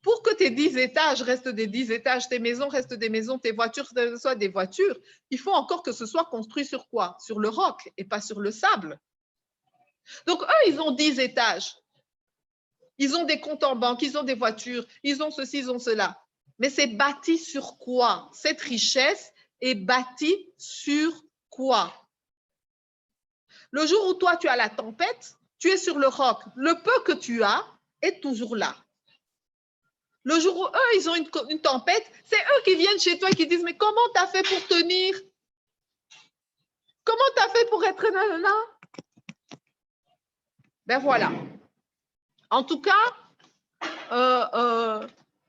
pour que tes 10 étages restent des 10 étages, tes maisons restent des maisons, tes voitures soient des voitures, il faut encore que ce soit construit sur quoi? Sur le roc et pas sur le sable. Donc, eux, ils ont 10 étages. Ils ont des comptes en banque, ils ont des voitures, ils ont ceci, ils ont cela. Mais c'est bâti sur quoi? Cette richesse est bâtie sur quoi? Le jour où toi, tu as la tempête, tu es sur le roc. Le peu que tu as est toujours là. Le jour où eux, ils ont une tempête, c'est eux qui viennent chez toi et qui disent, mais comment tu as fait pour tenir? Comment tu as fait pour être là? Ben voilà. En tout cas,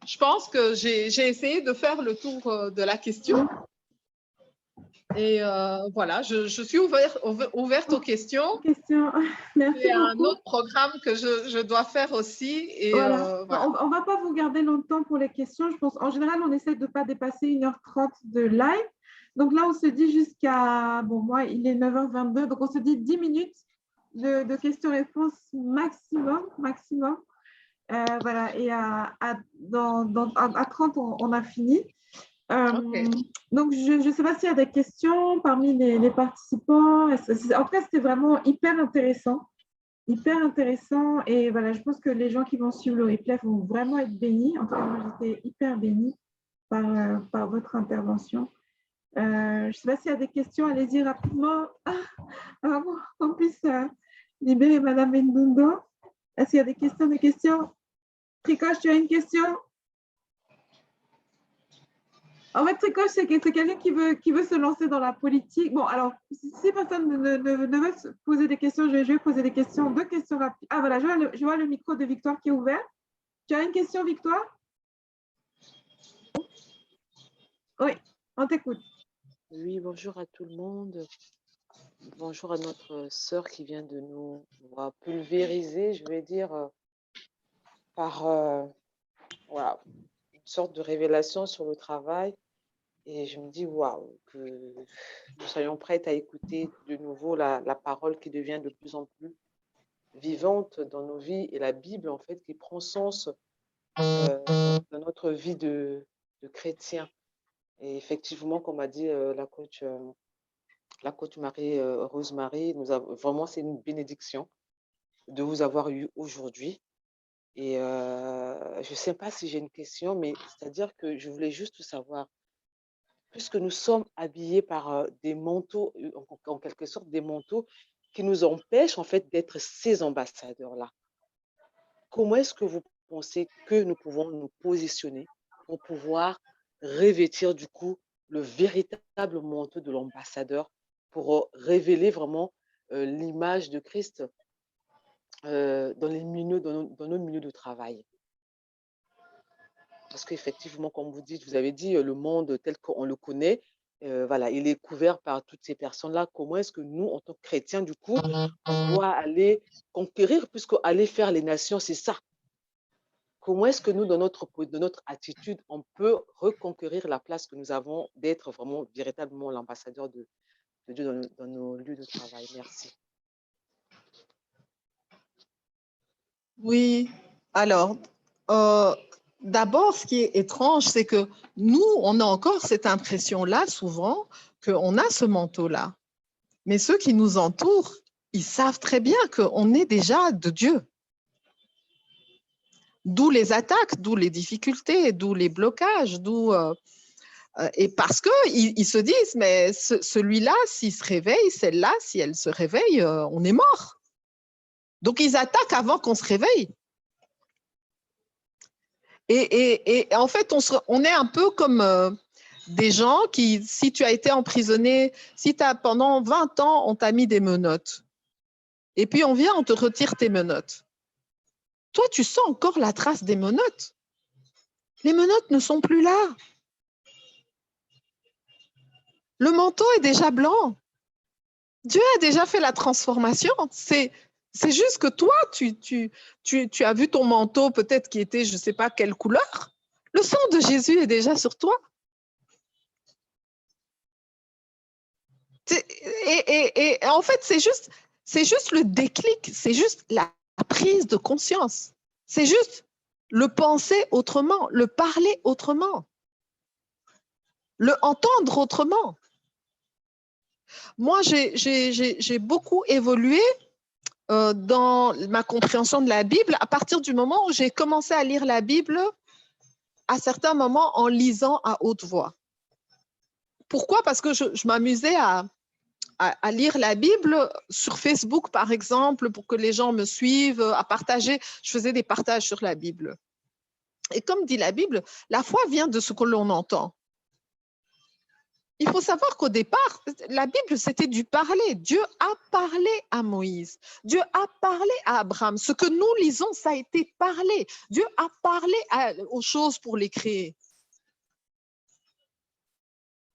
je pense que j'ai essayé de faire le tour de la question. Et voilà, je suis ouverte aux questions. Merci C'est un beaucoup. autre programme que je dois faire aussi. Et voilà. voilà. On ne va pas vous garder longtemps pour les questions. Je pense, en général, on essaie de ne pas dépasser 1h30 de live. Donc là, on se dit jusqu'à, bon, moi, il est 9h22, donc on se dit 10 minutes de questions-réponses maximum. Voilà, et à 30, on a fini. Okay. Donc, je ne sais pas s'il y a des questions parmi les participants. En tout cas, c'était vraiment hyper intéressant. Et voilà, je pense que les gens qui vont suivre le replay vont vraiment être bénis. En tout cas, moi, j'étais hyper bénie par votre intervention. Je ne sais pas s'il y a des questions. Allez-y rapidement. Avant qu'on puisse libérer Madame Ndundo. Est-ce qu'il y a des questions? Tricoche, tu as une question? En fait, Tricoche, c'est quelqu'un qui veut se lancer dans la politique. Bon, alors, si personne ne veut se poser des questions, je vais poser des questions, 2 questions rapides. Ah, voilà, je vois le micro de Victoire qui est ouvert. Tu as une question, Victoire? Oui, on t'écoute. Oui, bonjour à tout le monde. Bonjour à notre sœur qui vient de nous pulvériser, je vais dire, par voilà, une sorte de révélation sur le travail. Et je me dis, waouh, que nous soyons prêtes à écouter de nouveau la parole qui devient de plus en plus vivante dans nos vies et la Bible, en fait, qui prend sens dans notre vie de chrétien. Et effectivement, comme a dit la coach Marie, Rosemary, vraiment, c'est une bénédiction de vous avoir eu aujourd'hui. Et je ne sais pas si j'ai une question, mais c'est-à-dire que je voulais juste savoir, puisque nous sommes habillés par des manteaux, en quelque sorte des manteaux qui nous empêchent en fait d'être ces ambassadeurs-là, comment est-ce que vous pensez que nous pouvons nous positionner pour pouvoir revêtir du coup le véritable manteau de l'ambassadeur pour révéler vraiment l'image de Christ dans nos milieux de travail? Parce qu'effectivement, comme vous dites, vous avez dit, le monde tel qu'on le connaît, voilà, il est couvert par toutes ces personnes-là. Comment est-ce que nous, en tant que chrétiens, du coup, on doit aller conquérir, puisque aller faire les nations, c'est ça. comment est-ce que nous, dans notre attitude, on peut reconquérir la place que nous avons d'être vraiment, véritablement l'ambassadeur de Dieu dans nos lieux de travail. Merci. Oui, alors, d'abord, ce qui est étrange, c'est que nous, on a encore cette impression-là, souvent, qu'on a ce manteau-là. Mais ceux qui nous entourent, ils savent très bien qu'on est déjà de Dieu. D'où les attaques, d'où les difficultés, d'où les blocages, et parce qu'ils se disent, mais celui-là, s'il se réveille, celle-là, si elle se réveille, on est mort. Donc, ils attaquent avant qu'on se réveille. Et en fait, on est un peu comme des gens qui, si tu as été emprisonné, si pendant 20 ans, on t'a mis des menottes, et puis on vient, on te retire tes menottes. Toi, tu sens encore la trace des menottes. Les menottes ne sont plus là. Le manteau est déjà blanc. Dieu a déjà fait la transformation. C'est juste que toi, tu as vu ton manteau peut-être qui était, je ne sais pas quelle couleur. Le sang de Jésus est déjà sur toi. Et en fait, c'est juste le déclic, c'est juste la prise de conscience. C'est juste le penser autrement, le parler autrement, le entendre autrement. Moi, j'ai beaucoup évolué dans ma compréhension de la Bible à partir du moment où j'ai commencé à lire la Bible à certains moments en lisant à haute voix. Pourquoi? Parce que je m'amusais à lire la Bible sur Facebook, par exemple, pour que les gens me suivent, à partager. Je faisais des partages sur la Bible. Et comme dit la Bible, la foi vient de ce que l'on entend. Il faut savoir qu'au départ, la Bible, c'était du parler. Dieu a parlé à Moïse. Dieu a parlé à Abraham. Ce que nous lisons, ça a été parlé. Dieu a parlé aux choses pour les créer.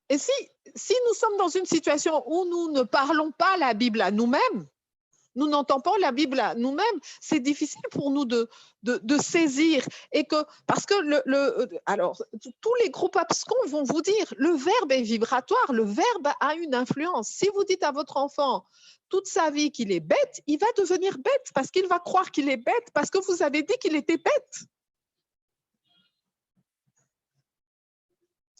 Et si nous sommes dans une situation où nous ne parlons pas la Bible à nous-mêmes, nous n'entendons pas la Bible à nous-mêmes, c'est difficile pour nous de saisir. Parce que alors, tous les groupes abscons vont vous dire, le verbe est vibratoire, le verbe a une influence. Si vous dites à votre enfant toute sa vie qu'il est bête, il va devenir bête parce qu'il va croire qu'il est bête parce que vous avez dit qu'il était bête.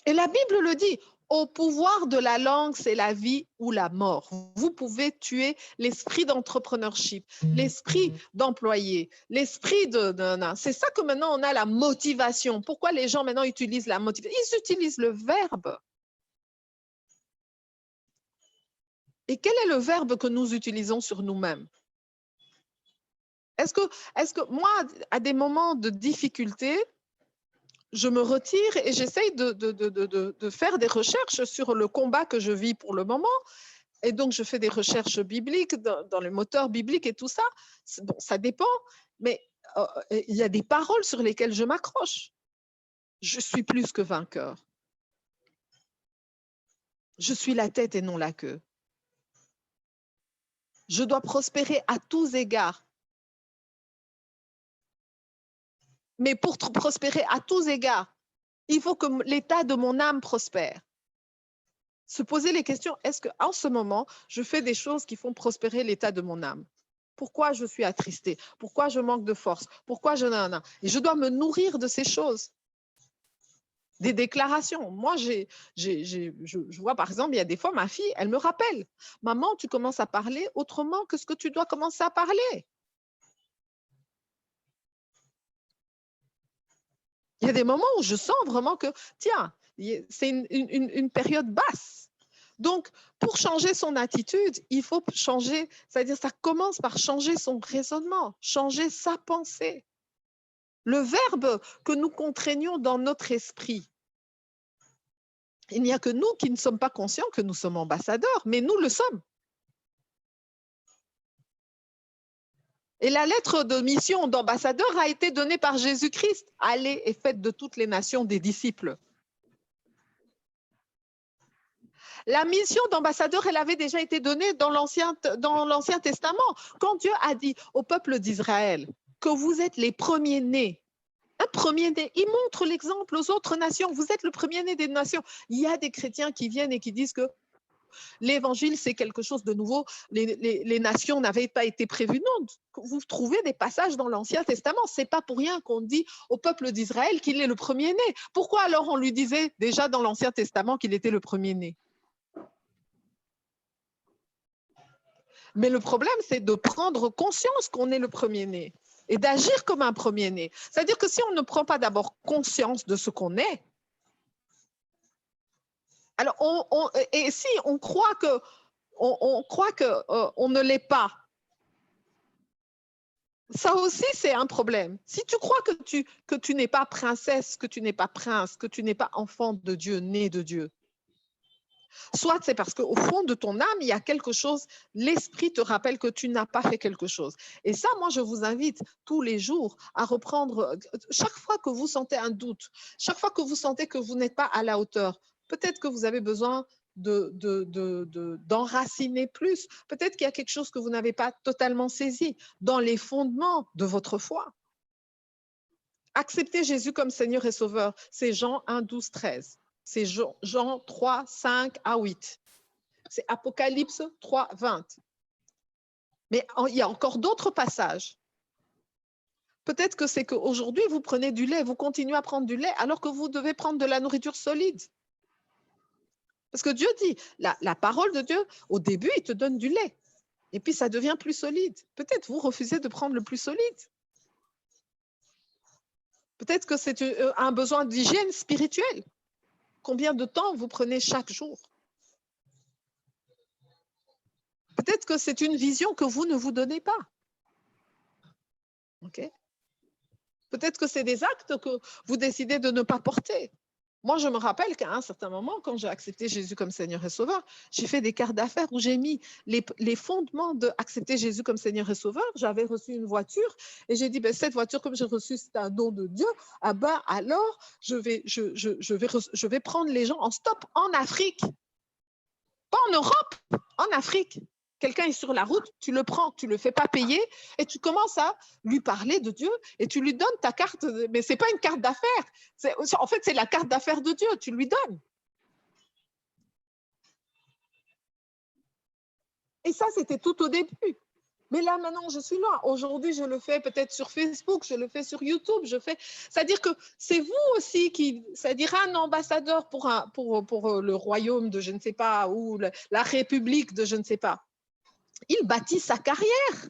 Et la Bible le dit. Au pouvoir de la langue, c'est la vie ou la mort. Vous pouvez tuer l'esprit d'entrepreneurship, l'esprit d'employé, l'esprit C'est ça que maintenant on a la motivation. Pourquoi les gens maintenant utilisent la motivation? Ils utilisent le verbe. Et quel est le verbe que nous utilisons sur nous-mêmes? Est-ce que moi, à des moments de difficulté, je me retire et j'essaye de faire des recherches sur le combat que je vis pour le moment. Et donc, je fais des recherches bibliques dans le moteur biblique et tout ça. Bon, ça dépend, mais il y a des paroles sur lesquelles je m'accroche. Je suis plus que vainqueur. Je suis la tête et non la queue. Je dois prospérer à tous égards. Mais pour prospérer à tous égards, il faut que l'état de mon âme prospère. Se poser les questions, est-ce qu'en ce moment, je fais des choses qui font prospérer l'état de mon âme? Pourquoi je suis attristée? Pourquoi je manque de force? Pourquoi je n'en ai? Et je dois me nourrir de ces choses. Des déclarations. Moi, je vois, par exemple, il y a des fois, ma fille, elle me rappelle. Maman, tu commences à parler autrement que ce que tu dois commencer à parler. Il y a des moments où je sens vraiment que, tiens, c'est une période basse. Donc, pour changer son attitude, il faut changer, c'est-à-dire ça commence par changer son raisonnement, changer sa pensée. Le verbe que nous contraignons dans notre esprit. Il n'y a que nous qui ne sommes pas conscients que nous sommes ambassadeurs, mais nous le sommes. Et la lettre de mission d'ambassadeur a été donnée par Jésus-Christ. Allez et faites de toutes les nations des disciples. La mission d'ambassadeur, elle avait déjà été donnée dans l'Ancien Testament. Quand Dieu a dit au peuple d'Israël que vous êtes les premiers-nés, un premier-né. Il montre l'exemple aux autres nations. Vous êtes le premier-né des nations. Il y a des chrétiens qui viennent et qui disent que l'évangile, c'est quelque chose de nouveau. Les nations n'avaient pas été prévues. Non, vous trouvez des passages dans l'Ancien Testament. Ce n'est pas pour rien qu'on dit au peuple d'Israël qu'il est le premier-né. Pourquoi alors on lui disait déjà dans l'Ancien Testament qu'il était le premier-né? Mais le problème, c'est de prendre conscience qu'on est le premier-né et d'agir comme un premier-né. C'est-à-dire que si on ne prend pas d'abord conscience de ce qu'on est, alors et si on croit que on ne l'est pas, ça aussi c'est un problème. Si tu crois que tu n'es pas princesse, que tu n'es pas prince, que tu n'es pas enfant de Dieu, né de Dieu, soit c'est parce qu'au fond de ton âme, il y a quelque chose, l'esprit te rappelle que tu n'as pas fait quelque chose. Et ça, moi, je vous invite tous les jours à reprendre, chaque fois que vous sentez un doute, chaque fois que vous sentez que vous n'êtes pas à la hauteur, peut-être que vous avez besoin d'enraciner plus, peut-être qu'il y a quelque chose que vous n'avez pas totalement saisi dans les fondements de votre foi. Accepter Jésus comme Seigneur et Sauveur, c'est Jean 1, 12, 13. C'est Jean 3, 5 à 8. C'est Apocalypse 3, 20. Mais il y a encore d'autres passages. Peut-être que c'est qu'aujourd'hui, vous prenez du lait, vous continuez à prendre du lait alors que vous devez prendre de la nourriture solide. Parce que Dieu dit, la parole de Dieu, au début, il te donne du lait. Et puis, ça devient plus solide. Peut-être vous refusez de prendre le plus solide. Peut-être que c'est un besoin d'hygiène spirituelle. Combien de temps vous prenez chaque jour? Peut-être que c'est une vision que vous ne vous donnez pas. Okay? Peut-être que c'est des actes que vous décidez de ne pas porter. Moi, je me rappelle qu'à un certain moment, quand j'ai accepté Jésus comme Seigneur et Sauveur, j'ai fait des cartes d'affaires où j'ai mis les fondements d'accepter Jésus comme Seigneur et Sauveur. J'avais reçu une voiture et j'ai dit, ben, cette voiture, comme j'ai reçu, c'est un don de Dieu. Ah ben, alors, je vais prendre les gens en stop en Afrique. Pas en Europe, en Afrique. Quelqu'un est sur la route, tu le prends, tu ne le fais pas payer et tu commences à lui parler de Dieu et tu lui donnes ta carte. Mais ce n'est pas une carte d'affaires. En fait, c'est la carte d'affaires de Dieu. Tu lui donnes. Et ça, c'était tout au début. Mais là, maintenant, je suis là. Aujourd'hui, je le fais peut-être sur Facebook, je le fais sur YouTube. C'est-à-dire que c'est vous aussi c'est-à-dire un ambassadeur pour le royaume de je ne sais pas, ou la république de je ne sais pas. Il bâtit sa carrière.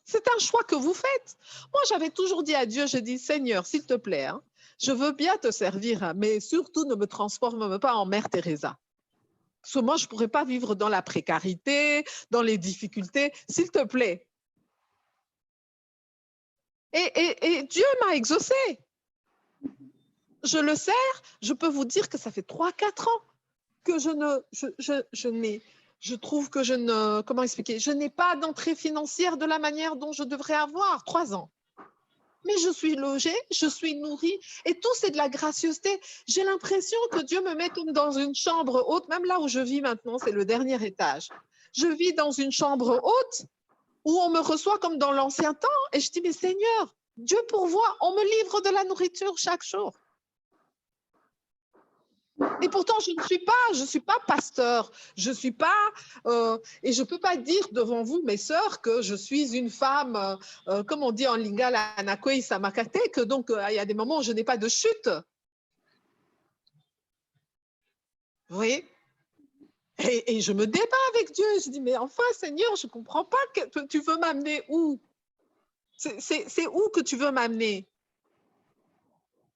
C'est un choix que vous faites. Moi, j'avais toujours dit à Dieu, je dis, Seigneur, s'il te plaît, hein, je veux bien te servir, mais surtout ne me transforme pas en Mère Teresa. Parce que moi, je ne pourrais pas vivre dans la précarité, dans les difficultés, s'il te plaît. Et Dieu m'a exaucé. Je le sers, je peux vous dire que ça fait 3-4 ans que je trouve que je ne, comment expliquer, je n'ai pas d'entrée financière de la manière dont je devrais avoir, 3 ans. Mais je suis logée, je suis nourrie, et tout c'est de la gracieuseté. J'ai l'impression que Dieu me met comme dans une chambre haute, même là où je vis maintenant, c'est le dernier étage. Je vis dans une chambre haute où on me reçoit comme dans l'ancien temps, et je dis, mais Seigneur, Dieu pourvoit, on me livre de la nourriture chaque jour. Et pourtant, je ne suis pas pasteur, je suis pas, et je peux pas dire devant vous, mes sœurs, que je suis une femme, comme on dit en lingala, anakoi samakate, que donc il y a des moments où je n'ai pas de chute. Vous voyez? Et je me débat avec Dieu. Je dis, mais enfin, Seigneur, je ne comprends pas que tu veux m'amener où? C'est où que tu veux m'amener?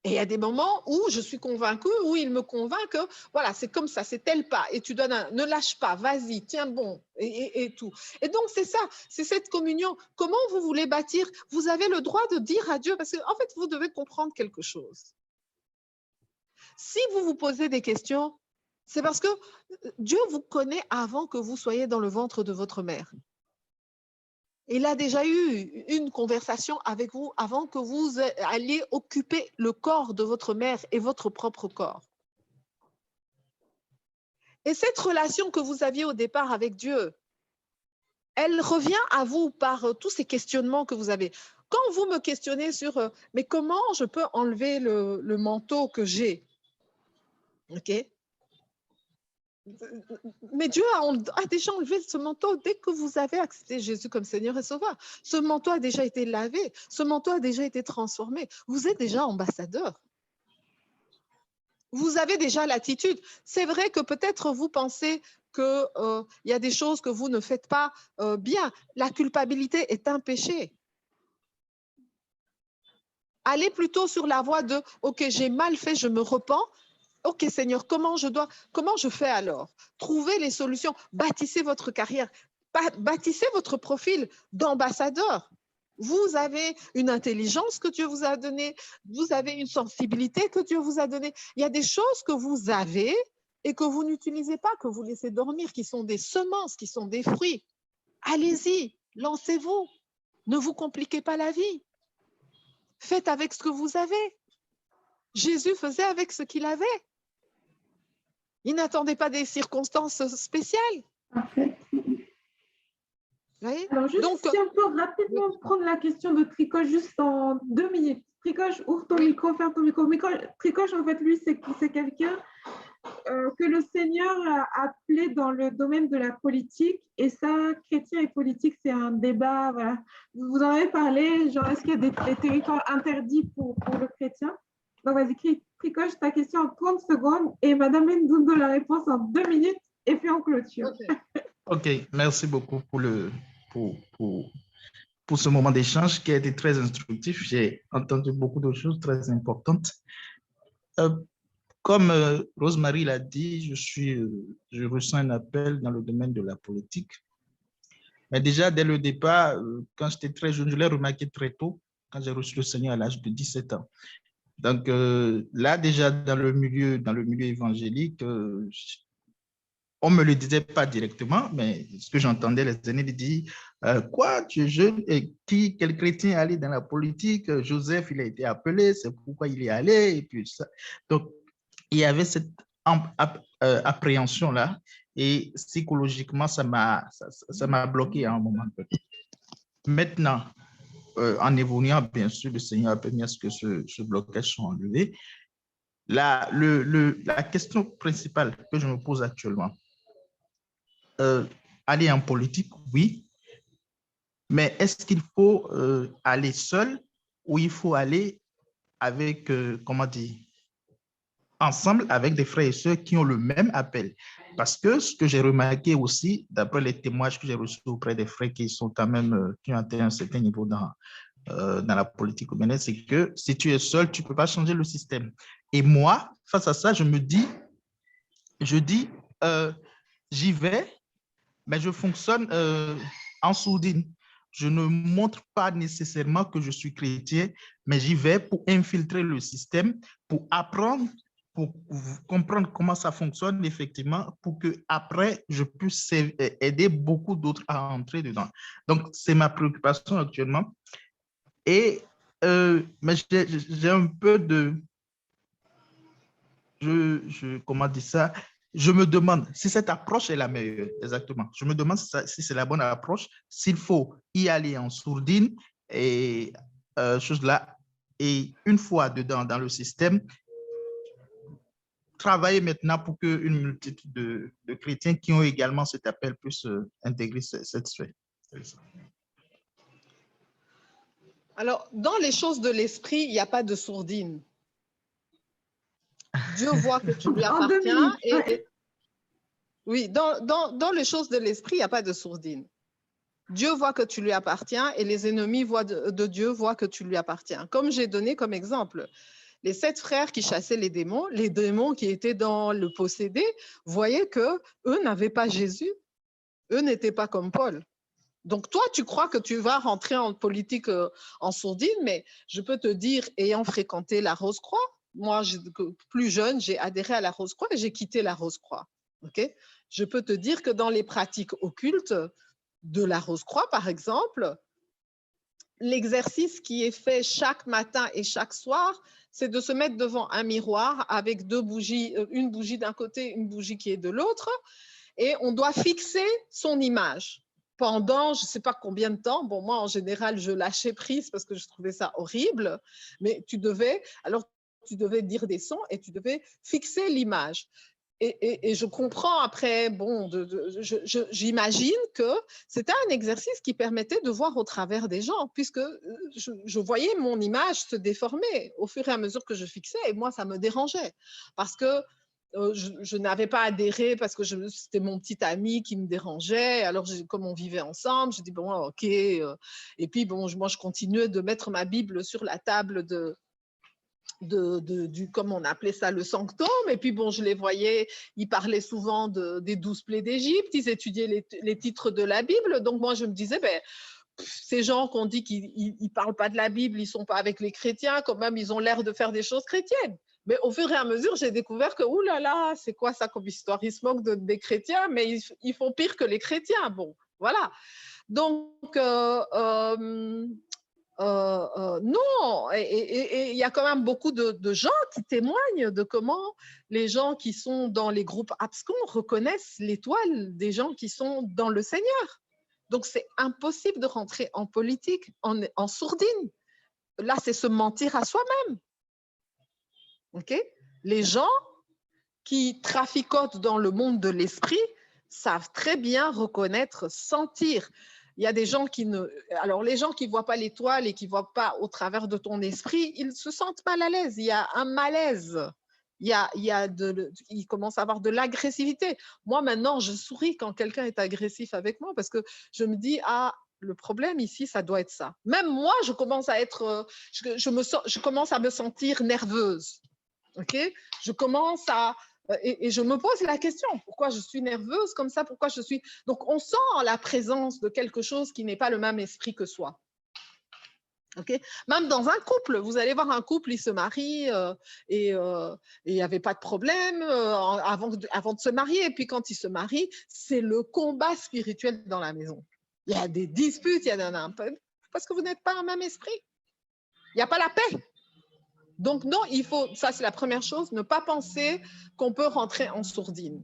Et il y a des moments où je suis convaincue, où il me convainc que voilà, c'est comme ça, c'est tel pas. Et tu donnes ne lâche pas, vas-y, tiens bon, et tout. Et donc, c'est ça, c'est cette communion. Comment vous voulez bâtir? Vous avez le droit de dire à Dieu, parce qu'en fait, vous devez comprendre quelque chose. Si vous vous posez des questions, c'est parce que Dieu vous connaît avant que vous soyez dans le ventre de votre mère. Il a déjà eu une conversation avec vous avant que vous alliez occuper le corps de votre mère et votre propre corps. Et cette relation que vous aviez au départ avec Dieu, elle revient à vous par tous ces questionnements que vous avez. Quand vous me questionnez sur mais comment je peux enlever le manteau que j'ai, ok? Mais Dieu a déjà enlevé ce manteau dès que vous avez accepté Jésus comme Seigneur et Sauveur. Ce manteau a déjà été lavé, ce manteau a déjà été transformé. Vous êtes déjà ambassadeur. Vous avez déjà l'attitude. C'est vrai que peut-être vous pensez qu'il y a des choses que vous ne faites pas bien. La culpabilité est un péché. Allez plutôt sur la voie de « Ok, j'ai mal fait, je me repens. Ok, Seigneur, comment je fais alors? » Trouvez les solutions. Bâtissez votre carrière. Bâtissez votre profil d'ambassadeur. Vous avez une intelligence que Dieu vous a donnée. Vous avez une sensibilité que Dieu vous a donnée. Il y a des choses que vous avez et que vous n'utilisez pas, que vous laissez dormir, qui sont des semences, qui sont des fruits. Allez-y, lancez-vous. Ne vous compliquez pas la vie. Faites avec ce que vous avez. Jésus faisait avec ce qu'il avait. Il n'attendait pas des circonstances spéciales. Parfait. Voyez? Alors, juste Donc, si on peut rapidement prendre la question de Tricoche juste en 2 minutes. Tricoche, ouvre ton micro, ferme ton micro. Tricoche, en fait, lui, c'est quelqu'un que le Seigneur a appelé dans le domaine de la politique. Et ça, chrétien et politique, c'est un débat. Voilà. Vous en avez parlé, genre, est-ce qu'il y a des territoires interdits pour le chrétien? Donc, vas-y, Tricoche, ta question en 30 secondes et Madame Ndundo, la réponse en 2 minutes et puis en clôture. OK, merci beaucoup pour, pour ce moment d'échange qui a été très instructif. J'ai entendu beaucoup de choses très importantes. Comme Rosemary l'a dit, je ressens un appel dans le domaine de la politique. Mais déjà, dès le départ, quand j'étais très jeune, je l'ai remarqué très tôt, quand j'ai reçu le Seigneur à l'âge de 17 ans. Donc là, déjà, dans le milieu évangélique, on ne me le disait pas directement, mais ce que j'entendais, les aînés dire, quoi, tu es jeune, et quel chrétien est allé dans la politique? Joseph, il a été appelé, c'est pourquoi il est allé, et puis ça. Donc, il y avait cette appréhension-là, et psychologiquement, ça m'a bloqué à un moment. Maintenant, en évoluant, bien sûr, le Seigneur a permis à ce que ce blocage soit enlevé. La question principale que je me pose actuellement, aller en politique, oui, mais est-ce qu'il faut aller seul ou il faut aller avec, comment dire, ensemble avec des frères et sœurs qui ont le même appel? Parce que ce que j'ai remarqué aussi, d'après les témoignages que j'ai reçus auprès des frères qui sont quand même, qui ont atteint un certain niveau dans la politique humaine, c'est que si tu es seul, tu ne peux pas changer le système. Et moi, face à ça, je dis, j'y vais, mais je fonctionne en sourdine. Je ne montre pas nécessairement que je suis chrétien, mais j'y vais pour infiltrer le système, pour apprendre, pour comprendre comment ça fonctionne effectivement, pour que après je puisse aider beaucoup d'autres à entrer dedans. Donc, c'est ma préoccupation actuellement. Et mais j'ai un peu de... comment dire ça? Je me demande si cette approche est la meilleure, exactement. Je me demande si c'est la bonne approche, s'il faut y aller en sourdine et choses là. Et une fois dedans dans le système, travailler maintenant pour qu'une multitude de chrétiens qui ont également cet appel puissent intégrer cette sphère. Alors, dans les choses de l'esprit, il n'y a pas de sourdine. Dieu voit que tu lui appartiens. Oui, dans les choses de l'esprit, il n'y a pas de sourdine. Dieu voit que tu lui appartiens et les ennemis de Dieu voient que tu lui appartiens. Comme j'ai donné comme exemple, les 7 frères qui chassaient les démons qui étaient dans le possédé, voyaient qu'eux n'avaient pas Jésus. Eux n'étaient pas comme Paul. Donc, toi, tu crois que tu vas rentrer en politique en sourdine, mais je peux te dire, ayant fréquenté la Rose-Croix, moi, plus jeune, j'ai adhéré à la Rose-Croix et j'ai quitté la Rose-Croix. Okay? Je peux te dire que dans les pratiques occultes de la Rose-Croix, par exemple, l'exercice qui est fait chaque matin et chaque soir, c'est de se mettre devant un miroir avec 2 bougies, une bougie d'un côté, une bougie qui est de l'autre, et on doit fixer son image. pendant je ne sais pas combien de temps. Bon, moi, en général, je lâchais prise parce que je trouvais ça horrible, mais tu devais dire des sons et tu devais fixer l'image. Et je comprends après, bon, j'imagine que c'était un exercice qui permettait de voir au travers des gens, puisque je voyais mon image se déformer au fur et à mesure que je fixais, et moi, ça me dérangeait, parce que je n'avais pas adhéré, parce que c'était mon petit ami qui me dérangeait, alors comme on vivait ensemble, j'ai dit, bon, ok, et puis, bon, moi, je continuais de mettre ma Bible sur la table du, comme on appelait ça, le sanctum. Et puis, bon, je les voyais, ils parlaient souvent des 12 plaies d'Égypte, ils étudiaient les titres de la Bible. Donc, moi, je me disais, ben, ces gens qu'on dit qu'ils ne parlent pas de la Bible, ils ne sont pas avec les chrétiens, quand même, ils ont l'air de faire des choses chrétiennes. Mais au fur et à mesure, j'ai découvert que, oulala, c'est quoi ça comme histoire? Ils se moquent des chrétiens, mais ils font pire que les chrétiens. Bon, voilà. Donc, non, et il y a quand même beaucoup de gens qui témoignent de comment les gens qui sont dans les groupes abscons reconnaissent l'étoile des gens qui sont dans le Seigneur. Donc, c'est impossible de rentrer en politique en sourdine. Là, c'est se mentir à soi-même. OK? Les gens qui traficotent dans le monde de l'esprit savent très bien reconnaître, sentir. Il y a des gens qui ne… Alors, les gens qui ne voient pas l'étoile et qui ne voient pas au travers de ton esprit, ils se sentent mal à l'aise. Il y a un malaise. Il commence à avoir de l'agressivité. Moi, maintenant, je souris quand quelqu'un est agressif avec moi parce que je me dis, ah, le problème ici, ça doit être ça. Même moi, je commence à me sentir nerveuse. OK? Je commence à… Et je me pose la question, pourquoi je suis nerveuse comme ça? Pourquoi je suis… Donc, on sent la présence de quelque chose qui n'est pas le même esprit que soi. Okay? Même dans un couple, vous allez voir un couple, il se marie et il n'y avait pas de problème avant de se marier. Et puis, quand il se marie, c'est le combat spirituel dans la maison. Il y a des disputes, il y a un peu… Parce que vous n'êtes pas un même esprit. Il n'y a pas la paix. Donc non, ça c'est la première chose, ne pas penser qu'on peut rentrer en sourdine.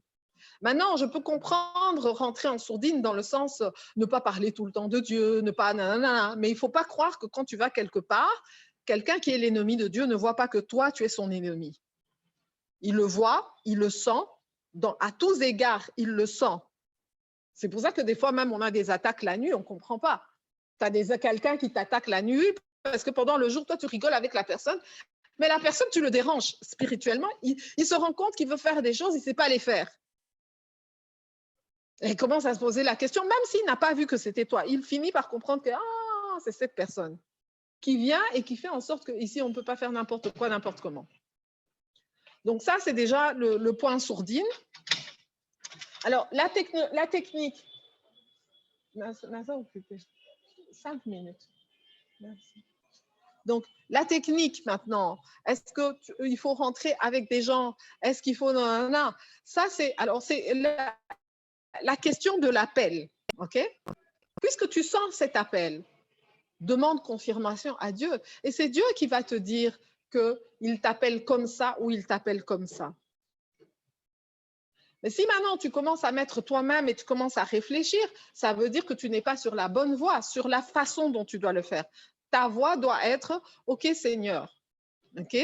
Maintenant, je peux comprendre rentrer en sourdine dans le sens ne pas parler tout le temps de Dieu, ne pas nanana, mais il ne faut pas croire que quand tu vas quelque part, quelqu'un qui est l'ennemi de Dieu ne voit pas que toi, tu es son ennemi. Il le voit, il le sent, à tous égards, il le sent. C'est pour ça que des fois même on a des attaques la nuit, on ne comprend pas. Tu as quelqu'un qui t'attaque la nuit parce que pendant le jour, toi, tu rigoles avec la personne. Mais la personne, tu le déranges spirituellement, il se rend compte qu'il veut faire des choses, il ne sait pas les faire. Et il commence à se poser la question, même s'il n'a pas vu que c'était toi, il finit par comprendre que c'est cette personne qui vient et qui fait en sorte qu'ici, on ne peut pas faire n'importe quoi, n'importe comment. Donc ça, c'est déjà le point sourdine. Alors, la technique… Nasa occupé. 5 minutes. Merci. Donc, la technique maintenant, est-ce qu'il faut rentrer avec des gens? Est-ce qu'il faut… Non. Ça, c'est la question de l'appel. OK? Puisque tu sens cet appel, demande confirmation à Dieu. Et c'est Dieu qui va te dire qu'il t'appelle comme ça ou il t'appelle comme ça. Mais si maintenant tu commences à mettre toi-même et tu commences à réfléchir, ça veut dire que tu n'es pas sur la bonne voie, sur la façon dont tu dois le faire. Ta voix doit être « Ok, Seigneur, ok,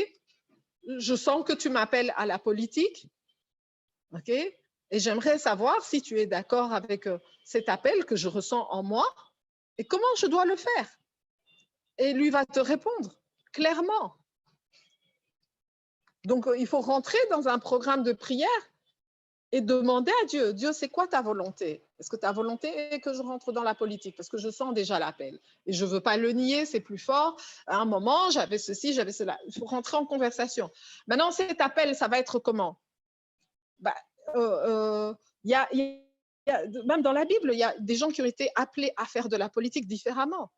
je sens que tu m'appelles à la politique, ok, et j'aimerais savoir si tu es d'accord avec cet appel que je ressens en moi et comment je dois le faire. » Et lui va te répondre clairement. Donc, il faut rentrer dans un programme de prière et demander à Dieu, Dieu, c'est quoi ta volonté? Est-ce que ta volonté est que je rentre dans la politique? Parce que je sens déjà l'appel. Et je ne veux pas le nier, c'est plus fort. À un moment, j'avais ceci, j'avais cela. Il faut rentrer en conversation. Maintenant, cet appel, ça va être comment? Même dans la Bible, il y a des gens qui ont été appelés à faire de la politique différemment.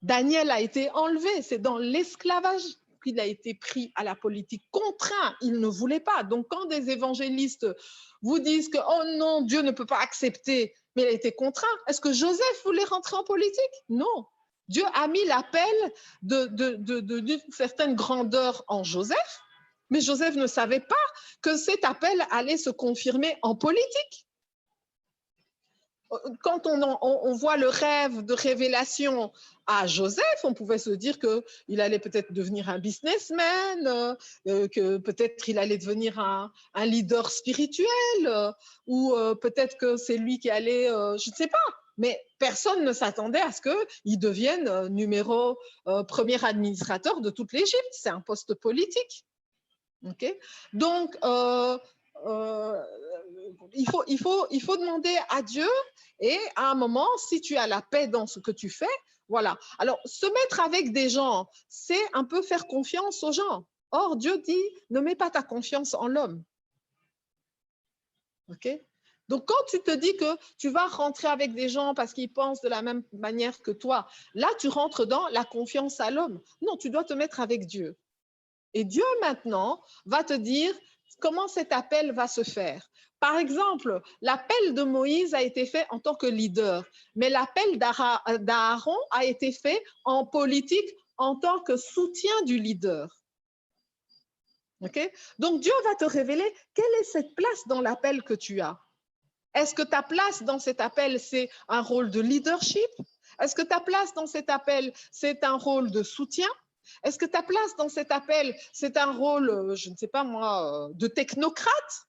Daniel a été enlevé, c'est dans l'esclavage qu'il a été pris à la politique, contraint, il ne voulait pas. Donc, quand des évangélistes vous disent que, oh non, Dieu ne peut pas accepter, mais il a été contraint, est-ce que Joseph voulait rentrer en politique? Non. Dieu a mis l'appel d'une certaine grandeur en Joseph, mais Joseph ne savait pas que cet appel allait se confirmer en politique. quand on voit le rêve de révélation à Joseph, on pouvait se dire qu'il allait peut-être devenir un businessman, que peut-être il allait devenir un leader spirituel, ou peut-être que c'est lui qui allait, je ne sais pas. Mais personne ne s'attendait à ce qu'il devienne premier administrateur de toute l'Égypte. C'est un poste politique. Okay? Donc, il faut demander à Dieu, et à un moment, si tu as la paix dans ce que tu fais, voilà. Alors, se mettre avec des gens, c'est un peu faire confiance aux gens. Or, Dieu dit, ne mets pas ta confiance en l'homme. OK? Donc, quand tu te dis que tu vas rentrer avec des gens parce qu'ils pensent de la même manière que toi, là, tu rentres dans la confiance à l'homme. Non, tu dois te mettre avec Dieu. Et Dieu, maintenant, va te dire comment cet appel va se faire. Par exemple, l'appel de Moïse a été fait en tant que leader, mais l'appel d'Aaron a été fait en politique en tant que soutien du leader. Okay? Donc, Dieu va te révéler quelle est cette place dans l'appel que tu as. Est-ce que ta place dans cet appel, c'est un rôle de leadership? Est-ce que ta place dans cet appel, c'est un rôle de soutien? Est-ce que ta place dans cet appel, c'est un rôle, je ne sais pas moi, de technocrate?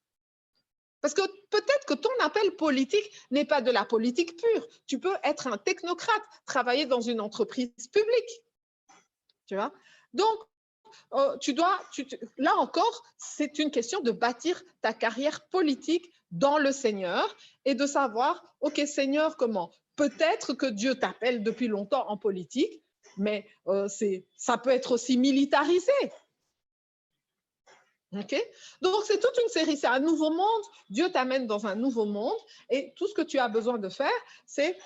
Parce que peut-être que ton appel politique n'est pas de la politique pure. Tu peux être un technocrate, travailler dans une entreprise publique. Tu vois? Donc, là encore, c'est une question de bâtir ta carrière politique dans le Seigneur et de savoir, OK, Seigneur, comment? Peut-être que Dieu t'appelle depuis longtemps en politique, mais ça peut être aussi militarisé. Okay? Donc, c'est toute une série, c'est un nouveau monde. Dieu t'amène dans un nouveau monde et tout ce que tu as besoin de faire, c'est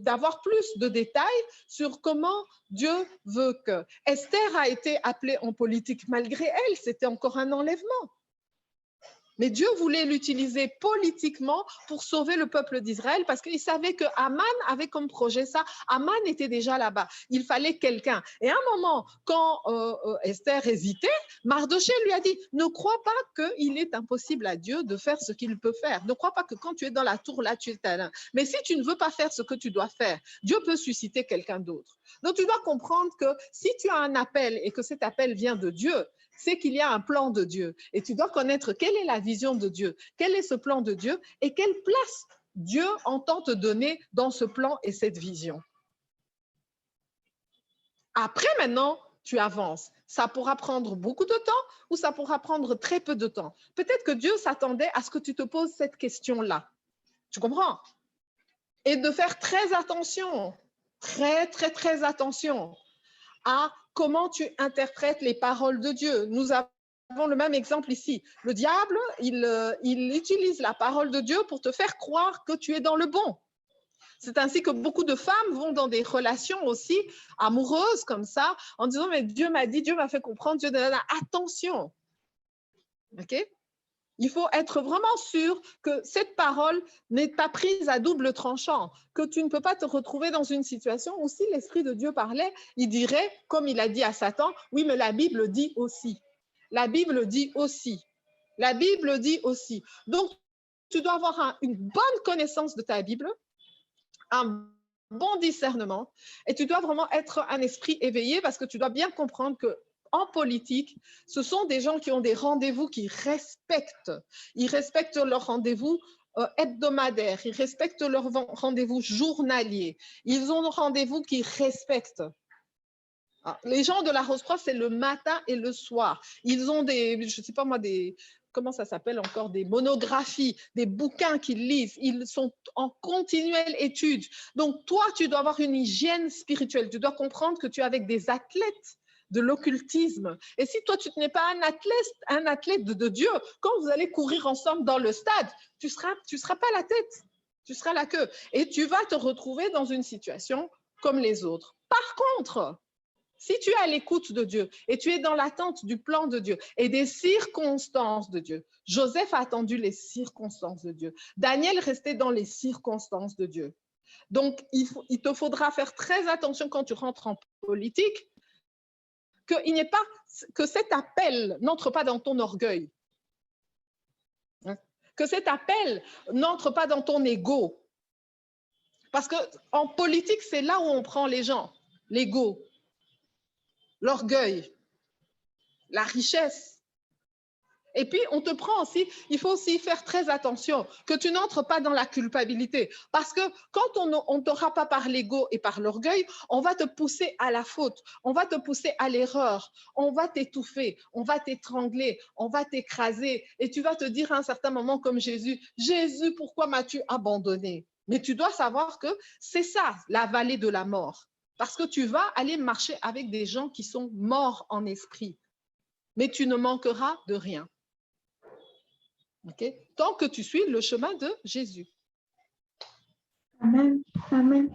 d'avoir plus de détails sur comment Dieu veut que. Esther a été appelée en politique malgré elle, c'était encore un enlèvement. Mais Dieu voulait l'utiliser politiquement pour sauver le peuple d'Israël parce qu'il savait que Aman avait comme projet ça. Aman était déjà là-bas. Il fallait quelqu'un. Et à un moment, quand Esther hésitait, Mardochée lui a dit, ne crois pas qu'il est impossible à Dieu de faire ce qu'il peut faire. Ne crois pas que quand tu es dans la tour, là, tu es talent. Mais si tu ne veux pas faire ce que tu dois faire, Dieu peut susciter quelqu'un d'autre. Donc, tu dois comprendre que si tu as un appel et que cet appel vient de Dieu, c'est qu'il y a un plan de Dieu. Et tu dois connaître quelle est la vision de Dieu, quel est ce plan de Dieu et quelle place Dieu entend te donner dans ce plan et cette vision. Après, maintenant, tu avances. Ça pourra prendre beaucoup de temps ou ça pourra prendre très peu de temps. Peut-être que Dieu s'attendait à ce que tu te poses cette question-là. Tu comprends? Et de faire très attention, très attention à comment tu interprètes les paroles de Dieu. Nous avons le même exemple ici. Le diable, il utilise la parole de Dieu pour te faire croire que tu es dans le bon. C'est ainsi que beaucoup de femmes vont dans des relations aussi amoureuses comme ça, en disant, mais Dieu m'a dit, Dieu m'a fait comprendre, Dieu donne attention. OK? Il faut être vraiment sûr que cette parole n'est pas prise à double tranchant, que tu ne peux pas te retrouver dans une situation où si l'Esprit de Dieu parlait, il dirait, comme il a dit à Satan, oui, mais la Bible dit aussi. La Bible dit aussi. La Bible dit aussi. Donc, tu dois avoir une bonne connaissance de ta Bible, un bon discernement, et tu dois vraiment être un esprit éveillé parce que tu dois bien comprendre que en politique, ce sont des gens qui ont des rendez-vous qui respectent. Ils respectent leurs rendez-vous hebdomadaires, ils respectent leurs rendez-vous journaliers. Ils ont des rendez-vous qu'ils respectent. Alors, les gens de la Rose-Croix, c'est le matin et le soir. Ils ont des, je ne sais pas moi, comment ça s'appelle encore, des monographies, des bouquins qu'ils lisent. Ils sont en continuelle étude. Donc, toi, tu dois avoir une hygiène spirituelle. Tu dois comprendre que tu es avec des athlètes de l'occultisme. Et si toi, tu n'es pas un athlète de Dieu, quand vous allez courir ensemble dans le stade, tu seras pas la tête, tu seras la queue. Et tu vas te retrouver dans une situation comme les autres. Par contre, si tu es à l'écoute de Dieu et tu es dans l'attente du plan de Dieu et des circonstances de Dieu, Joseph a attendu les circonstances de Dieu. Daniel restait dans les circonstances de Dieu. Donc, il te faudra faire très attention quand tu rentres en politique, que cet appel n'entre pas dans ton orgueil. que cet appel n'entre pas dans ton ego. Parce qu'en politique, c'est là où on prend les gens, l'ego, l'orgueil, la richesse. Et puis, on te prend aussi, il faut aussi faire très attention que tu n'entres pas dans la culpabilité. Parce que quand on ne t'aura pas par l'ego et par l'orgueil, on va te pousser à la faute, on va te pousser à l'erreur, on va t'étouffer, on va t'étrangler, on va t'écraser. Et tu vas te dire à un certain moment comme Jésus, Jésus, pourquoi m'as-tu abandonné? Mais tu dois savoir que c'est ça, la vallée de la mort. Parce que tu vas aller marcher avec des gens qui sont morts en esprit. Mais tu ne manqueras de rien. Okay? Tant que tu suis le chemin de Jésus. Amen. Amen.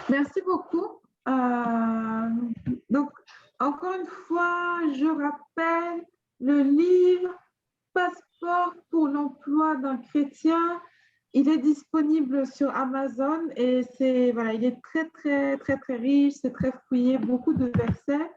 Merci beaucoup. Donc, encore une fois, je rappelle le livre Passeport pour l'emploi d'un chrétien. Il est disponible sur Amazon et voilà, il est très, très, très, très riche, c'est très fouillé, beaucoup de versets.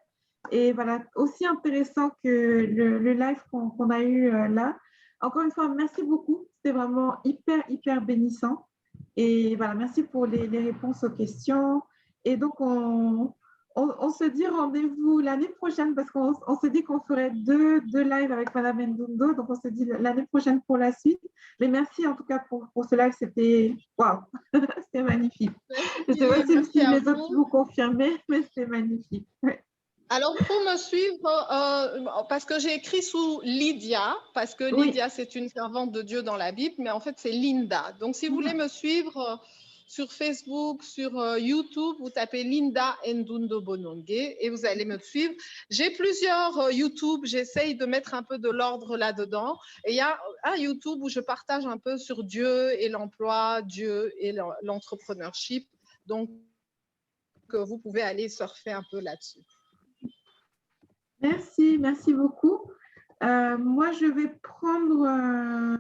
Et voilà, aussi intéressant que le live qu'on a eu là. Encore une fois, merci beaucoup. C'était vraiment hyper, hyper bénissant. Et voilà, merci pour les réponses aux questions. Et donc, on se dit rendez-vous l'année prochaine parce qu'on s'est dit qu'on ferait deux lives avec Madame Ndundo. Donc, on se dit l'année prochaine pour la suite. Mais merci en tout cas pour ce live. C'était waouh, c'était magnifique. Je ne sais pas si les autres vous confirmez, mais c'était magnifique. Ouais. Alors, pour me suivre, parce que j'ai écrit sous Lydia, parce que Lydia, c'est une servante de Dieu dans la Bible, mais en fait, c'est Linda. Donc, si vous voulez me suivre sur Facebook, sur YouTube, vous tapez Linda Ndundo Bonongue et vous allez me suivre. J'ai plusieurs YouTube, j'essaye de mettre un peu de l'ordre là-dedans. Et il y a un YouTube où je partage un peu sur Dieu et l'emploi, Dieu et l'entrepreneurship. Donc, vous pouvez aller surfer un peu là-dessus. Merci beaucoup. Moi, je vais prendre